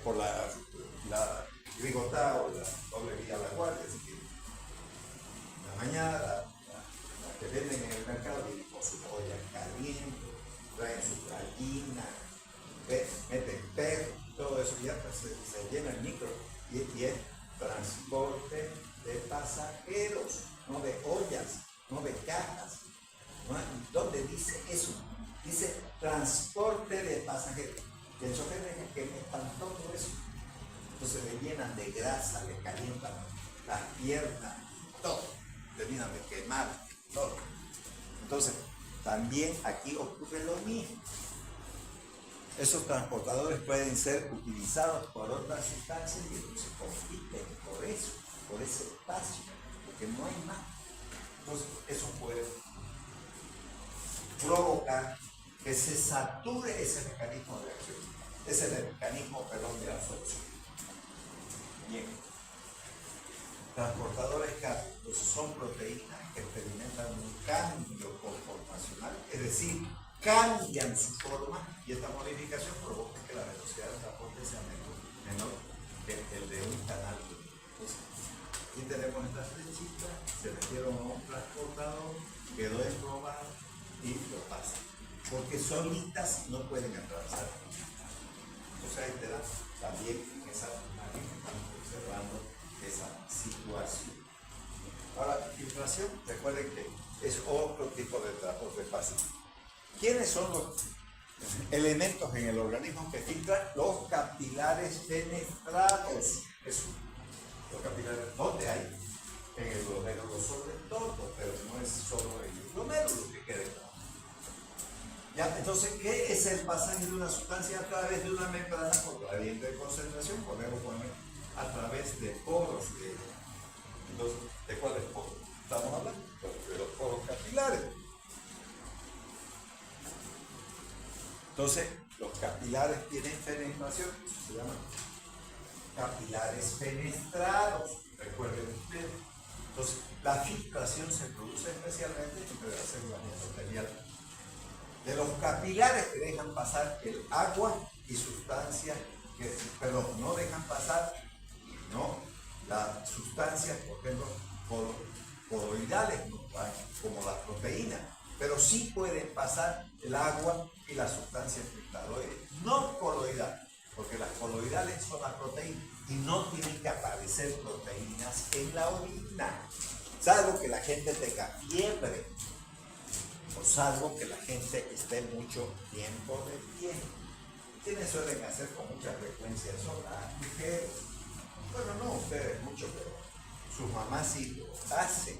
por la Grigotá o la doble vía La Guardia. Así que en la mañana, la que venden en el mercado, vienen con su olla caliente, traen su gallina, meten perros, todo eso, ya pues, se llena el micro y es transporte de pasajeros, no de ollas, no de cajas. ¿No? ¿Dónde dice eso? Dice transporte de pasajeros. Y el chofer deja que metan todo eso. Entonces le llenan de grasa, le calientan las piernas, todo. Terminan de quemar, todo. Entonces, también aquí ocurre lo mismo. Esos transportadores pueden ser utilizados por otras sustancias y entonces compiten por eso, por ese espacio, porque no hay más. Entonces, eso puede provocar que se sature ese mecanismo de acción, ese es el mecanismo, de absorción. Bien. Transportadores cárnicos son proteínas que experimentan un cambio conformacional, es decir, cambian su forma y esta modificación provoca que la velocidad del transporte sea menor que el de un canal. Entonces, aquí tenemos esta flechita, se metieron a un transportador, quedó emprobado y lo pasa. Porque solitas no pueden atravesar. Entonces ahí te da también en esa imagen estamos observando esa situación. Ahora, filtración, recuerden que es otro tipo de transporte fácil. ¿Quiénes son los elementos en el organismo que filtran? Los capilares fenestrados. Eso. Los capilares, ¿dónde hay? En el glomérulo sobre todo, pero no es solo en el glomérulo que quede claro. Ya, entonces, ¿qué es el pasaje de una sustancia a través de una membrana por gradiente de concentración? Podemos poner a través de poros. Entonces, ¿de cuáles poros estamos hablando? De los poros capilares. Entonces, los capilares tienen fenestración, se llaman capilares fenestrados, recuerden ustedes. Entonces, la filtración se produce especialmente entre la célula endotelial de los capilares que dejan pasar el agua y sustancias que, no dejan pasar, ¿no? Las sustancias, por ejemplo, coloidales, como las proteínas, pero sí pueden pasar el agua y las sustancias cristaloides, no coloidales, porque las coloidales son las proteínas y no tienen que aparecer proteínas en la orina, salvo que la gente tenga fiebre o salvo que la gente esté mucho tiempo de pie. ¿Quiénes suelen hacer con mucha frecuencia eso? Las mujeres. Bueno, no ustedes mucho, pero sus mamás sí lo hacen.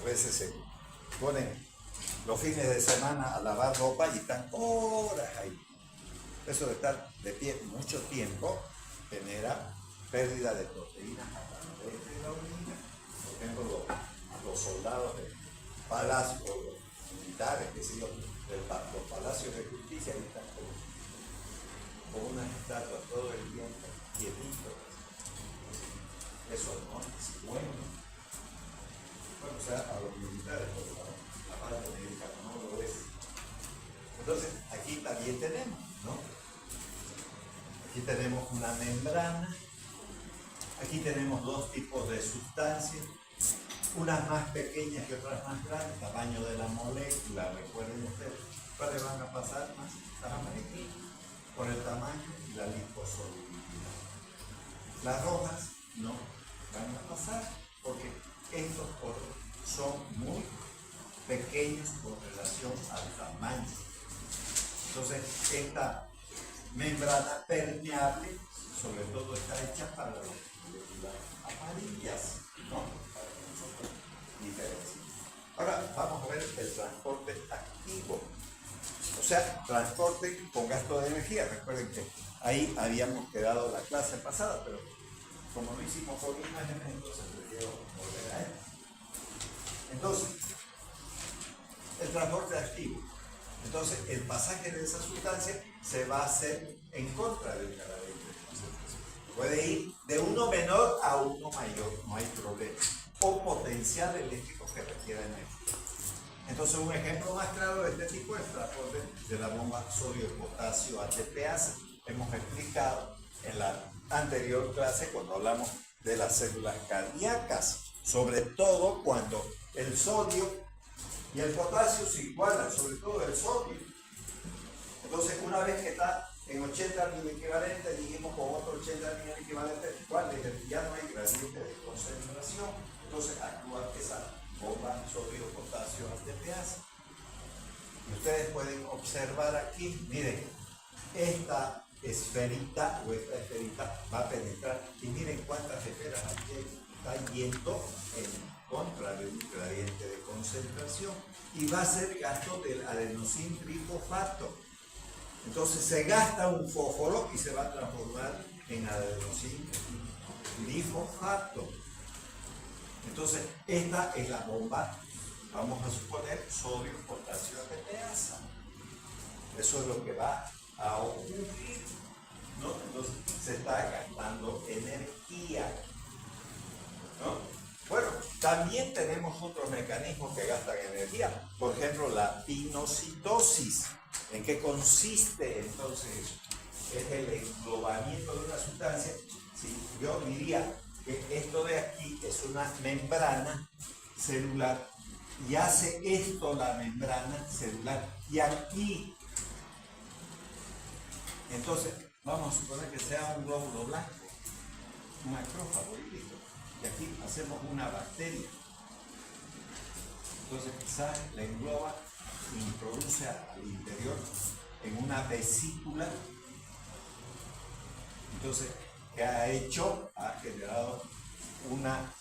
A veces se ponen los fines de semana a lavar ropa y están horas ahí. Eso de estar de pie mucho tiempo genera pérdida de proteínas a través de la orina. Por ejemplo, los soldados de palacios, los militares, qué sé yo, los palacios de justicia, ahí están con unas estatuas todo el día quietitos. Eso no es bueno. Bueno, o sea, a los militares, pero la parte médica no lo es. Entonces, aquí también tenemos, ¿no? Aquí tenemos una membrana. Aquí tenemos dos tipos de sustancias, unas más pequeñas y otras más grandes, tamaño de la molécula, recuerden ustedes. ¿Cuáles van a pasar más? Las amarillas, por el tamaño y la liposolubilidad. Las rojas no van a pasar porque estos poros son muy pequeños con relación al tamaño. Entonces, esta membrana permeable, sobre todo, está hecha para las moléculas amarillas, ¿no? Para que nosotros diferenciemos. Ahora, vamos a ver el transporte activo. O sea, transporte con gasto de energía. Recuerden que ahí habíamos quedado la clase pasada, pero como no hicimos por imágenes, entonces prefiero volver a él. Entonces, el transporte activo. Entonces, el pasaje de esa sustancia se va a hacer en contra del gradiente de concentración. Puede ir de uno menor a uno mayor, no hay problema. O potencial eléctrico que requiera energía. Entonces, un ejemplo más claro de este tipo es el transporte de la bomba sodio-potasio ATPase. Hemos explicado en la anterior clase cuando hablamos de las células cardíacas, sobre todo cuando el sodio y el potasio se igualan, sobre todo el sodio. Entonces, una vez que está en 80 mil equivalentes, dijimos con otro 80 mil equivalentes, igual ya no hay gradiente de concentración. Entonces, actúa esa bomba sodio-potasio ATPase. Y ustedes pueden observar aquí, miren, esta esferita o esta esferita va a penetrar y miren cuántas esferas aquí está yendo en contra de un gradiente de concentración y va a ser gasto del adenosín trifosfato. Entonces se gasta un fósforo y se va a transformar en adenosín trifosfato. Entonces esta es la bomba, vamos a suponer, sodio-potasio ATPase. Eso es lo que va a ocurrir, ¿no? Entonces se está gastando energía, ¿no? Bueno, también tenemos otros mecanismos que gastan energía, por ejemplo la pinocitosis. ¿En qué consiste entonces eso? Es el englobamiento de una sustancia. Sí, yo diría que esto de aquí es una membrana celular y hace esto la membrana celular y aquí, entonces vamos a suponer que sea un glóbulo blanco, un macrófago híbrido. Y aquí hacemos una bacteria. Entonces quizás la engloba e introduce al interior en una vesícula. Entonces, ¿qué ha hecho? Ha generado una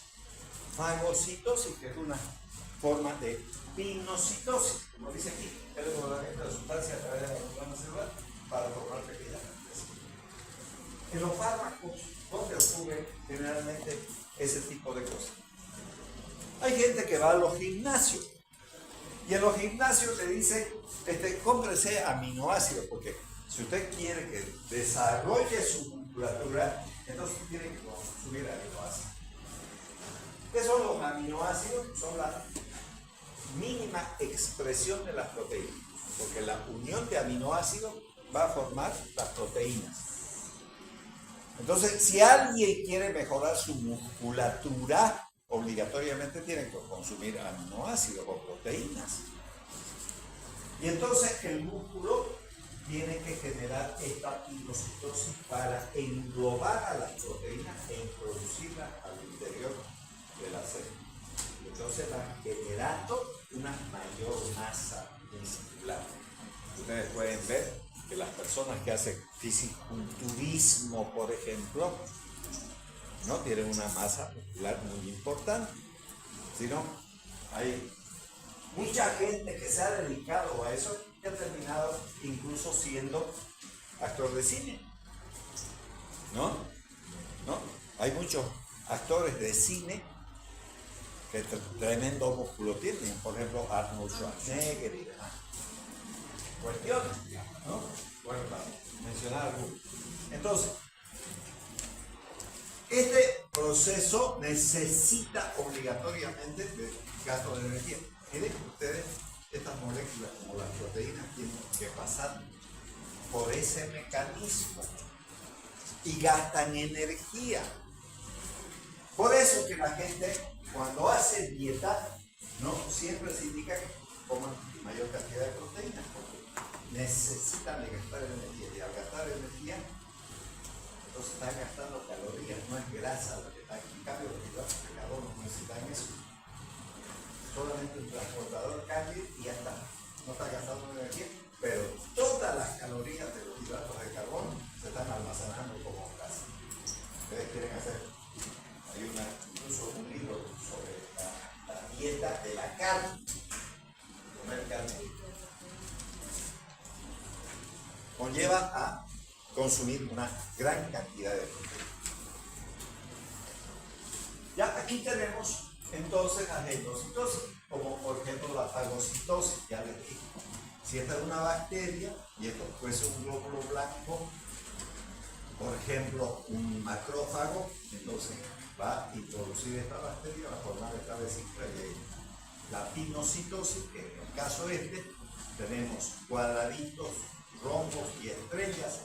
fagocitosis, que es una forma de pinocitosis. Como dice aquí, el englobamiento de la sustancia a través de la membrana celular para formar pequeñas bacterias. En los fármacos, ¿dónde ocurre generalmente ese tipo de cosas? Hay gente que va a los gimnasios y en los gimnasios le dicen, cómprese aminoácidos, porque si usted quiere que desarrolle su musculatura, entonces tiene que consumir aminoácidos. ¿Qué son los aminoácidos? Son la mínima expresión de las proteínas, porque la unión de aminoácidos va a formar las proteínas. Entonces, si alguien quiere mejorar su musculatura, obligatoriamente tiene que consumir aminoácidos o proteínas. Y entonces el músculo tiene que generar esta pinocitosis para englobar a las proteínas e introducirlas al interior de la célula. Entonces va generando una mayor masa muscular. Ustedes pueden ver que las personas que hacen fisiculturismo, por ejemplo, no tienen una masa muscular muy importante, sino hay mucha gente que se ha dedicado a eso y ha terminado incluso siendo actor de cine. ¿No? Hay muchos actores de cine que tremendo músculo tienen, por ejemplo Arnold Schwarzenegger y demás. Cuestiones, ¿no? Bueno, para mencionar algunos. Entonces, este proceso necesita obligatoriamente de gasto de energía. Miren ustedes, estas moléculas como las proteínas tienen que pasar por ese mecanismo y gastan energía. Por eso que la gente cuando hace dieta, no siempre se indica que coman mayor cantidad de proteínas porque necesitan de gastar energía y al gastar energía entonces están gastando calorías, no es grasa lo que está aquí. En cambio los hidratos de carbono no necesitan eso. Solamente un transportador cambia y ya está. No está gastando energía, pero todas las calorías de los hidratos de carbono se están almacenando como grasa. Ustedes quieren hacer, hay incluso un libro sobre la dieta de la carne. Comer carne conlleva a consumir una gran cantidad de proteína. Ya aquí tenemos entonces la endocitosis, como por ejemplo la fagocitosis, ya les dije. Si esta es una bacteria y esto puede ser un glóbulo blanco, por ejemplo un macrófago, entonces va a introducir esta bacteria, va a formar esta vesícula y la pinocitosis, que en el caso tenemos cuadraditos, rombos y estrellas.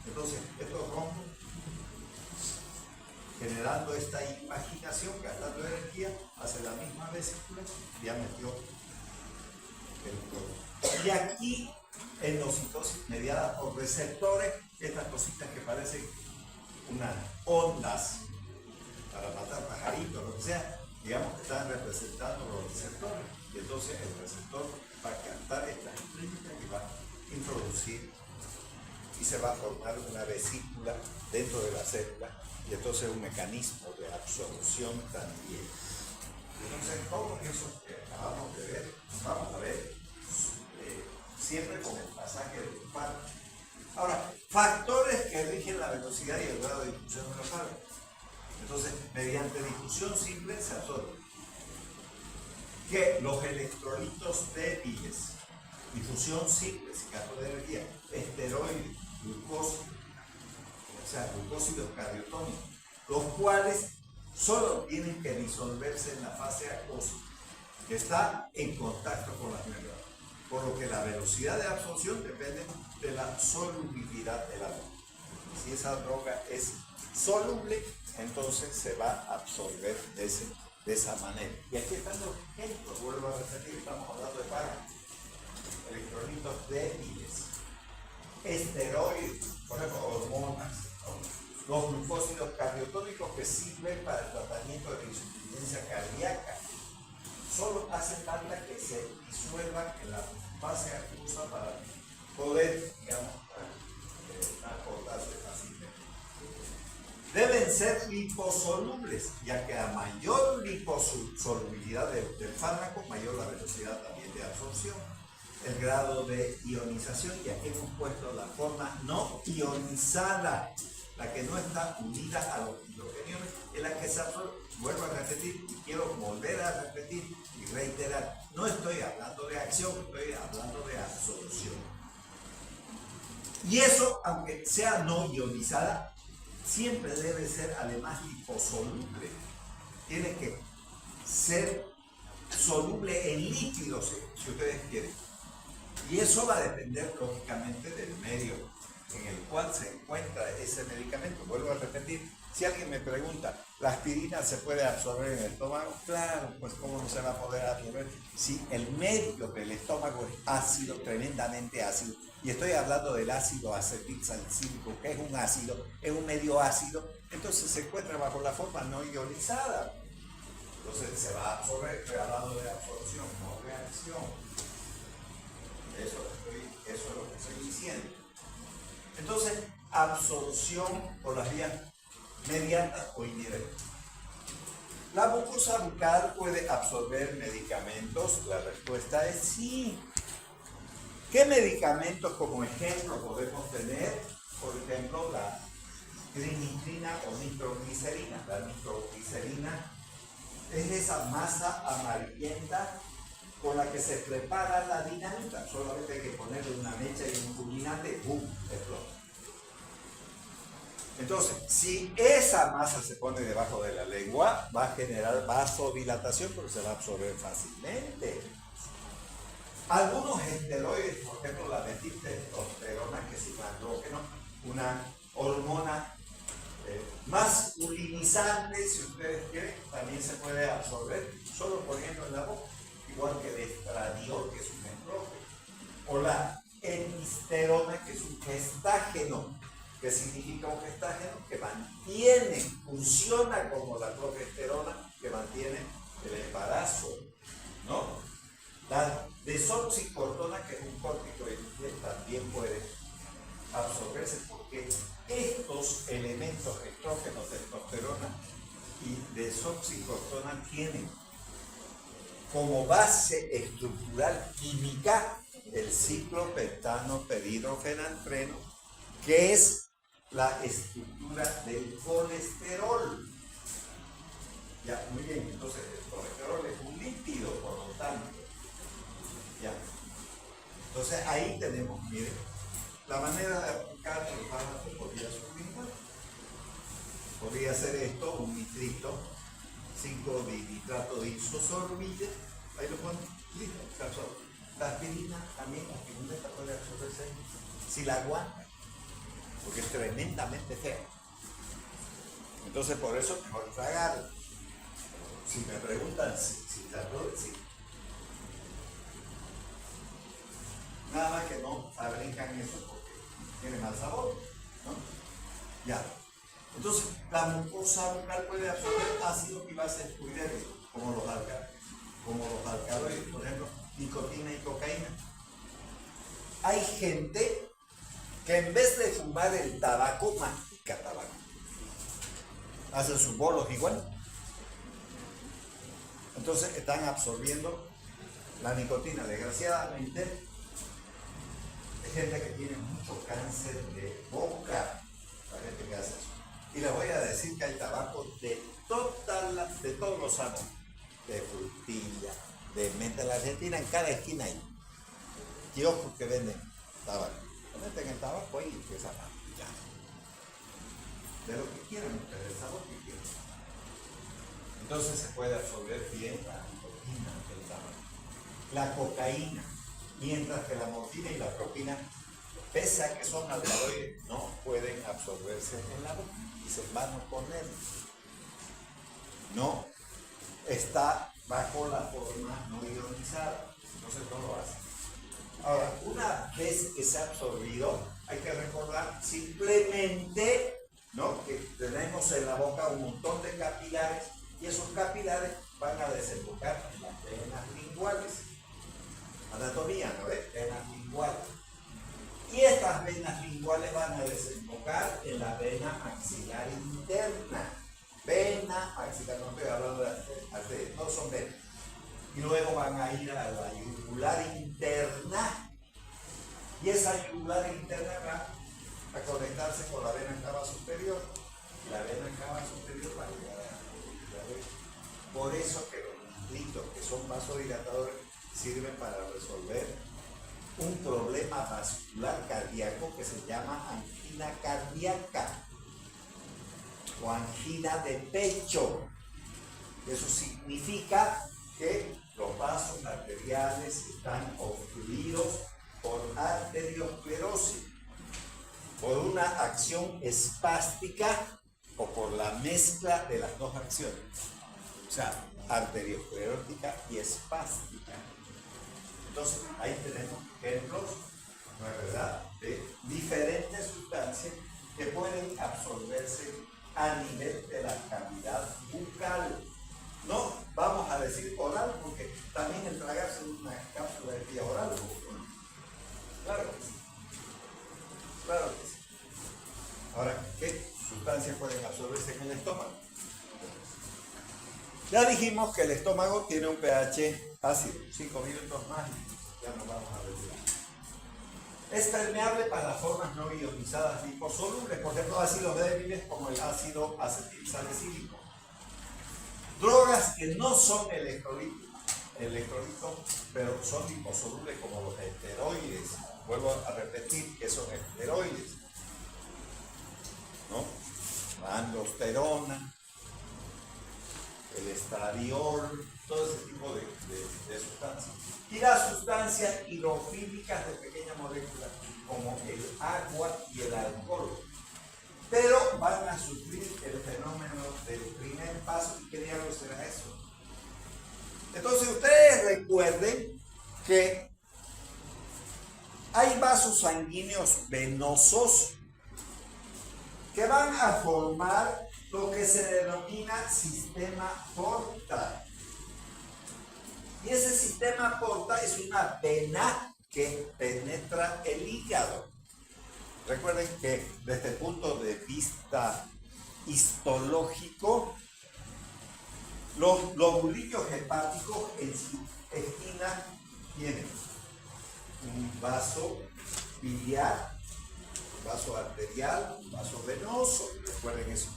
Entonces estos rombos, generando esta imaginación, gastando energía, hace la misma vesícula y ya metió el cuerpo. Y aquí, endocitosis mediada por receptores, estas cositas que parecen unas ondas para matar pajaritos, lo que sea, digamos que están representando los receptores. Y entonces el receptor va a captar estas estrellitas y va a introducir y se va a formar una vesícula dentro de la célula y entonces un mecanismo de absorción también. Entonces todo eso que acabamos de ver, vamos a ver siempre con el pasaje del infarto. Ahora, factores que rigen la velocidad y el grado de difusión de los fármacos. Entonces, mediante difusión simple se absorbe que los electrolitos débiles, difusión simple, sin gasto de energía, esteroides, glucósidos, o sea, glucósidos cardiotónicos, los cuales solo tienen que disolverse en la fase acuosa, que está en contacto con las membranas, por lo que la velocidad de absorción depende de la solubilidad de la droga. Si esa droga es soluble, entonces se va a absorber de esa manera. Y aquí están los ejemplos, vuelvo a repetir, estamos hablando de fármacos, electrolitos débiles, esteroides, por ejemplo, hormonas, ¿no? Los glucósidos cardiotónicos que sirven para el tratamiento de la insuficiencia cardíaca. Solo hace falta que se disuelvan en la fase acuosa para poder, digamos, transportarse fácilmente. Deben ser liposolubles, ya que a mayor liposolubilidad del fármaco, mayor la velocidad también de absorción. El grado de ionización, y aquí hemos puesto la forma no ionizada, la que no está unida a los hidrogeniones, es la que se absorbe. Vuelvo a repetir y quiero volver a repetir y reiterar, no estoy hablando de acción, estoy hablando de absorción. Y eso, aunque sea no ionizada, siempre debe ser además liposoluble. Tiene que ser soluble en líquidos, si ustedes quieren. Y eso va a depender lógicamente del medio en el cual se encuentra ese medicamento. Vuelvo a repetir, si alguien me pregunta, ¿la aspirina se puede absorber en el estómago? Claro, pues ¿cómo no se va a poder absorber? Si el medio del estómago es ácido, tremendamente ácido, y estoy hablando del ácido acetilsalicílico, que es un ácido, es un medio ácido, entonces se encuentra bajo la forma no ionizada. Entonces se va a absorber, estoy hablando de absorción, no reacción. Eso es lo que estoy diciendo. Entonces, absorción por las vías mediatas o indirectas. ¿La mucosa bucal puede absorber medicamentos? La respuesta es sí. ¿Qué medicamentos como ejemplo podemos tener? Por ejemplo, la trinitrina o nitroglicerina. La nitroglicerina es esa masa amarillenta con la que se prepara la dinamita. Solamente hay que ponerle una mecha y un fulminante, ¡bum!, explota. Entonces, si esa masa se pone debajo de la lengua, va a generar vasodilatación porque se va a absorber fácilmente. Algunos esteroides, por ejemplo la metiltestosterona, que es andrógeno, una hormona masculinizante, si ustedes quieren, también se puede absorber solo poniendo en la boca, igual que el estradiol, que es un estrógeno, o la emisterona, que es un gestágeno. ¿Qué significa un gestágeno? Que mantiene, funciona como la progesterona, que mantiene el embarazo, ¿no? La desoxicortona, que es un corticoide, también puede absorberse porque estos elementos estrógenos, testosterona y desoxicortona tienen como base estructural química el ciclopentano pedihidrofenantreno, que es la estructura del colesterol. Ya, muy bien, entonces el colesterol es un lípido, por lo tanto. Ya. Entonces ahí tenemos, miren, la manera de aplicar el fármaco podría ser igual. Podría ser esto, un nitrito, 5-dinitrato de isosorbide, ahí lo ponen, listo, se absorbe. La aspirina también, la aspirina puede absorberse si la aguanta, porque es tremendamente fea. Entonces por eso es mejor tragarla. Si me preguntan si la absorbe, sí. Nada más que no fabrican eso porque tiene mal sabor, ¿no? Ya. Entonces, la mucosa bucal puede absorber ácidos y bases muy débiles, como los alcaloides, por ejemplo, nicotina y cocaína. Hay gente que en vez de fumar el tabaco, mastica tabaco. Hacen sus bolos igual. Entonces, están absorbiendo la nicotina. Desgraciadamente, hay gente que tiene mucho cáncer de boca, la gente que hace eso. Y les voy a decir que hay tabaco de todos los sabores, de frutilla, de menta. En la Argentina, en cada esquina hay kioscos que venden tabaco. Meten el tabaco ahí y empiezan a pillar. De lo que quieran ustedes, el sabor que quieran. Entonces se puede absorber bien la nicotina del tabaco. La cocaína, mientras que la morfina y la propina, pese a que son alcaloides, no pueden absorberse en la boca y se van a poner. No está bajo la forma no ionizada, entonces no lo hace. Ahora, una vez que se ha absorbido, hay que recordar simplemente, ¿no?, que tenemos en la boca un montón de capilares y esos capilares van a desembocar en las venas linguales. Anatomía, ¿no ves? Venas linguales. Y estas venas linguales van a desembocar en la vena maxilar interna. Vena maxilar, no estoy hablando de arterias, no son venas. Y luego van a ir a la yugular interna. Y esa yugular interna va a conectarse con la vena cava superior. Y la vena cava superior va a llegar a la vena. Por eso que los nitritos, que son vasodilatadores, sirven para resolver un problema vascular cardíaco que se llama angina cardíaca o angina de pecho. Eso significa que los vasos arteriales están obstruidos por arteriosclerosis, por una acción espástica o por la mezcla de las dos acciones. O sea, arteriosclerótica y espástica. Entonces, ahí tenemos ejemplos, ¿no es verdad?, de diferentes sustancias que pueden absorberse a nivel de la cavidad bucal. No vamos a decir oral, porque también el tragarse una cápsula de vía oral. Claro que sí. Claro que sí. Ahora, ¿qué sustancias pueden absorberse en el estómago? Ya dijimos que el estómago tiene un pH ácido. 5 minutos más y ya nos vamos a retirar. Es permeable para las formas no ionizadas liposolubles, por ejemplo, ácidos débiles como el ácido acetilsalicílico. Drogas que no son electrolitos, pero son liposolubles como los esteroides. Vuelvo a repetir que son esteroides, ¿no? La aldosterona, el estradiol, todo ese tipo de sustancias. Y las sustancias hidrofílicas de pequeña molécula, como el agua y el alcohol. Pero van a sufrir el fenómeno del primer paso. ¿Y qué diablos será eso? Entonces ustedes recuerden que hay vasos sanguíneos venosos que van a formar lo que se denomina sistema porta. Y ese sistema porta es una vena que penetra el hígado. Recuerden que desde el punto de vista histológico, los lobulillos hepáticos en su esquina tienen un vaso biliar, un vaso arterial, un vaso venoso. Recuerden eso.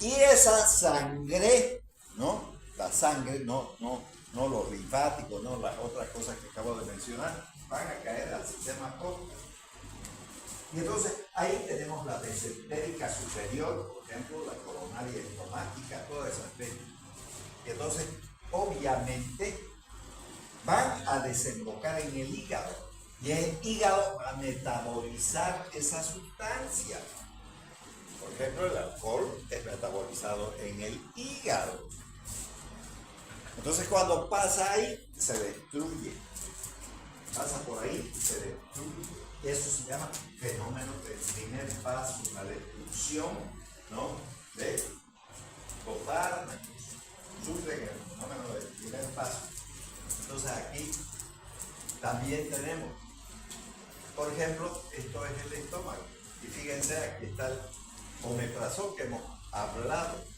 Y esa sangre, ¿no? La sangre, no los linfáticos, no las otras cosas que acabo de mencionar, van a caer al sistema porta. Y entonces ahí tenemos la mesentérica superior, por ejemplo, la coronaria estomática, todas esas venas. Y entonces, obviamente, van a desembocar en el hígado. Y el hígado va a metabolizar esa sustancia. Por ejemplo, el alcohol es metabolizado en el hígado. Entonces, cuando pasa ahí, se destruye. Pasa por ahí, se destruye. Eso se llama fenómeno del primer paso, la destrucción, ¿no?, de los fármacos. Sufren el fenómeno del primer paso. Entonces, aquí también tenemos, por ejemplo, esto es el estómago. Y fíjense, aquí está el omeprazol que hemos hablado,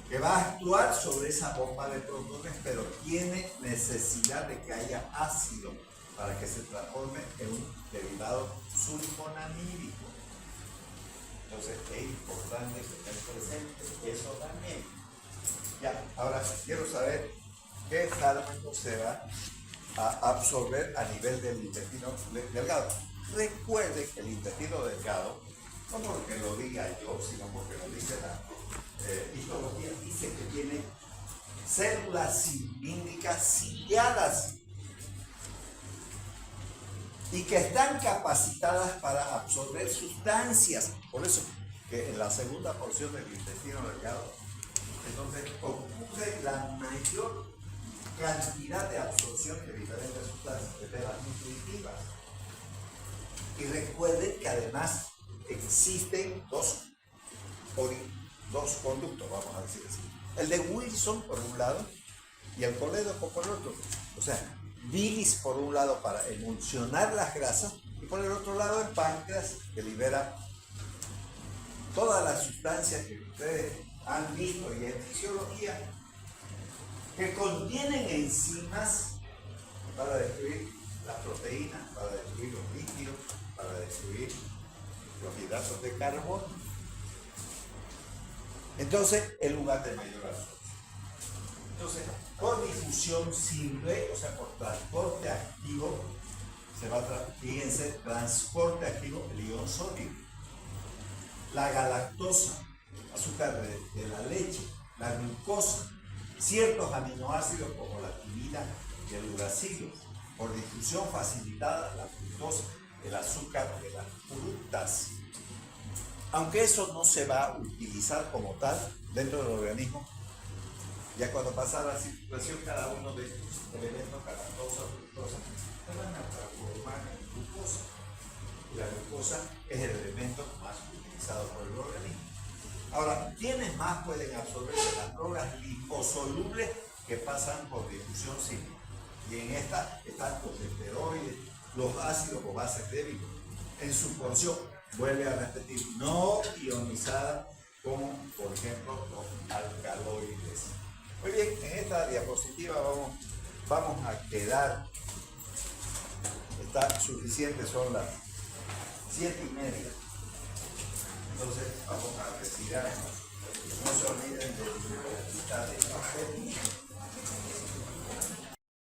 que va a actuar sobre esa bomba de protones, pero tiene necesidad de que haya ácido para que se transforme en un derivado sulfonamídico. Entonces es importante tener presente eso también. Ya, ahora quiero saber qué fármaco se va a absorber a nivel del intestino delgado. Recuerde que el intestino delgado, no porque lo diga yo, sino porque lo dice la histología, dice que tiene células cilíndricas ciliadas y que están capacitadas para absorber sustancias. Por eso que en la segunda porción del intestino delgado, entonces ocurre la mayor cantidad de absorción de diferentes sustancias, desde las nutritivas. Y recuerden que además existen dos conductos, vamos a decir así. El de Wilson por un lado y el colédoco por el otro. O sea, bilis por un lado para emulsionar las grasas y por el otro lado el páncreas que libera todas las sustancias que ustedes han visto y en fisiología que contienen enzimas para destruir las proteínas, para destruir los líquidos, para destruir los hidratos de carbono. Entonces, el lugar de mayor absorción. Entonces, por difusión simple, o sea, por transporte activo, se va a fíjense, transporte activo, el ion sodio. La galactosa, azúcar de la leche, la glucosa, ciertos aminoácidos como la timina y el uracilo. Por difusión facilitada, la fructosa. el azúcar de las frutas. Aunque eso no se va a utilizar como tal dentro del organismo, ya cuando pasa la circulación, cada uno de estos elementos, galactosa, fructosa, se van a transformar en glucosa. Y la glucosa es el elemento más utilizado por el organismo. Ahora, ¿quiénes más pueden absorber las drogas liposolubles que pasan por difusión simple? Y en esta están los esteroides, los ácidos o bases débiles, en su porción, vuelve a repetir, no ionizada, como por ejemplo los alcaloides. Muy bien, en esta diapositiva vamos a quedar, está suficiente, son las 7:30. Entonces vamos a retirarnos. No se olviden de quitar el papel.